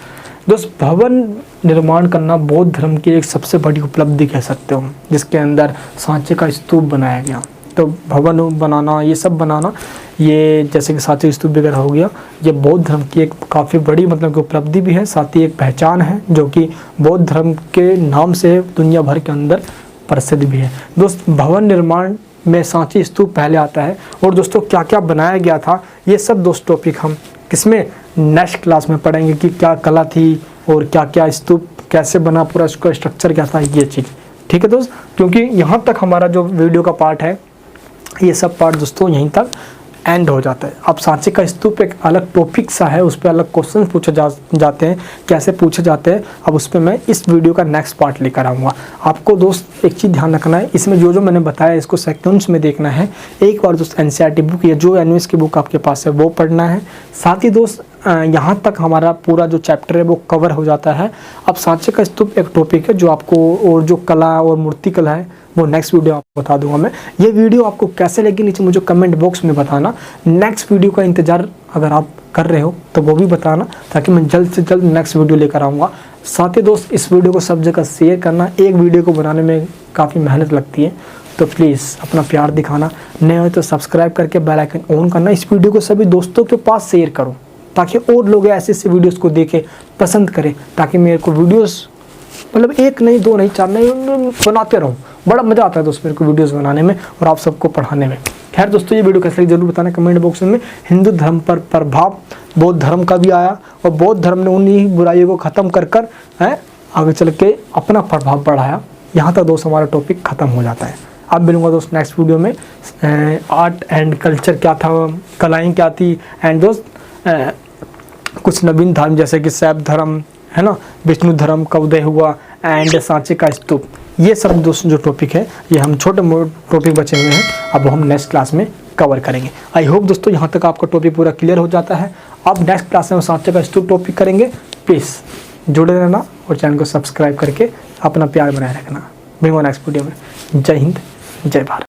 दोस्त भवन निर्माण करना बौद्ध धर्म की एक सबसे बड़ी उपलब्धि कह सकते हो, जिसके अंदर सांचे का स्तूप बनाया गया। तो भवन बनाना, ये सब बनाना, ये जैसे कि सांचे स्तूप वगैरह हो गया, ये बौद्ध धर्म की एक काफ़ी बड़ी मतलब कि उपलब्धि भी है, साथ ही एक पहचान है जो कि बौद्ध धर्म के नाम से दुनिया भर के अंदर प्रसिद्ध भी है। दोस्त भवन निर्माण में सांची स्तूप पहले आता है, और दोस्तों क्या क्या बनाया गया था ये सब दोस्त टॉपिक हम किसमें नेक्स्ट क्लास में पढ़ेंगे कि क्या कला थी और क्या क्या स्तूप कैसे बना, पूरा उसका स्ट्रक्चर क्या था, ये चीज़, ठीक है दोस्त। क्योंकि यहाँ तक हमारा जो वीडियो का पार्ट है ये सब पार्ट दोस्तों यहीं तक एंड हो जाता है। अब सांचे का स्तूप एक अलग टॉपिक सा है, उस पर अलग क्वेश्चन पूछे जाते हैं, कैसे पूछे जाते हैं, अब उस पर मैं इस वीडियो का नेक्स्ट पार्ट लेकर आऊँगा। आपको दोस्त एक चीज़ ध्यान रखना है, इसमें जो मैंने बताया इसको सेक्वेंस में देखना है। एक बार दोस्त एनसीईआरटी बुक या जो एनवीएस की बुक आपके पास है वो पढ़ना है। साथ ही दोस्त यहाँ तक हमारा पूरा जो चैप्टर है वो कवर हो जाता है। अब सांचे का स्तूप एक टॉपिक है जो आपको, और जो कला और मूर्ति कला है वो नेक्स्ट वीडियो आपको बता दूंगा मैं। ये वीडियो आपको कैसे लगी नीचे मुझे कमेंट बॉक्स में बताना। नेक्स्ट वीडियो का इंतज़ार अगर आप कर रहे हो तो वो भी बताना, ताकि मैं जल्द से जल्द नेक्स्ट वीडियो लेकर आऊँगा। साथ ही दोस्त इस वीडियो को सब जगह शेयर करना, एक वीडियो को बनाने में काफ़ी मेहनत लगती है, तो प्लीज़ अपना प्यार दिखाना। नए हो तो सब्सक्राइब करके बेल आइकन ऑन करना। इस वीडियो को सभी दोस्तों के पास शेयर करो ताकि और लोग ऐसे ऐसे वीडियोज़ को देखें, पसंद करें, ताकि मेरे को वीडियोज़ मतलब 1 नहीं 2 नहीं 4 नहीं बनाते रहूँ। बड़ा मज़ा आता है दोस्त मेरे को वीडियोस बनाने में और आप सबको पढ़ाने में। खैर दोस्तों ये वीडियो कैसे लगी जरूर बताना कमेंट बॉक्स में। हिंदू धर्म पर प्रभाव बौद्ध धर्म का भी आया, और बौद्ध धर्म ने उन्हीं बुराइयों को ख़त्म कर आगे चल के अपना प्रभाव बढ़ाया। यहाँ तक दोस्त हमारा टॉपिक ख़त्म हो जाता है। अब मिलूंगा दोस्त नेक्स्ट वीडियो में। आर्ट एंड कल्चर क्या था, कलाएँ क्या थी, एंड दोस्त कुछ नवीन धर्म जैसे कि शैव धर्म है ना, विष्णु धर्म का उदय हुआ, एंड सांचे का स्तूप, ये सब दोस्तों जो टॉपिक है ये हम छोटे मोटे टॉपिक बचे हुए हैं, अब हम नेक्स्ट क्लास में कवर करेंगे। आई होप दोस्तों यहाँ तक आपका टॉपिक पूरा क्लियर हो जाता है। अब नेक्स्ट क्लास में हम सांचे का स्तूप टॉपिक करेंगे। प्लीज़ जुड़े रहना और चैनल को सब्सक्राइब करके अपना प्यार बनाए रखना। मिलेंगे नेक्स्ट वीडियो में। जय हिंद, जय भारत।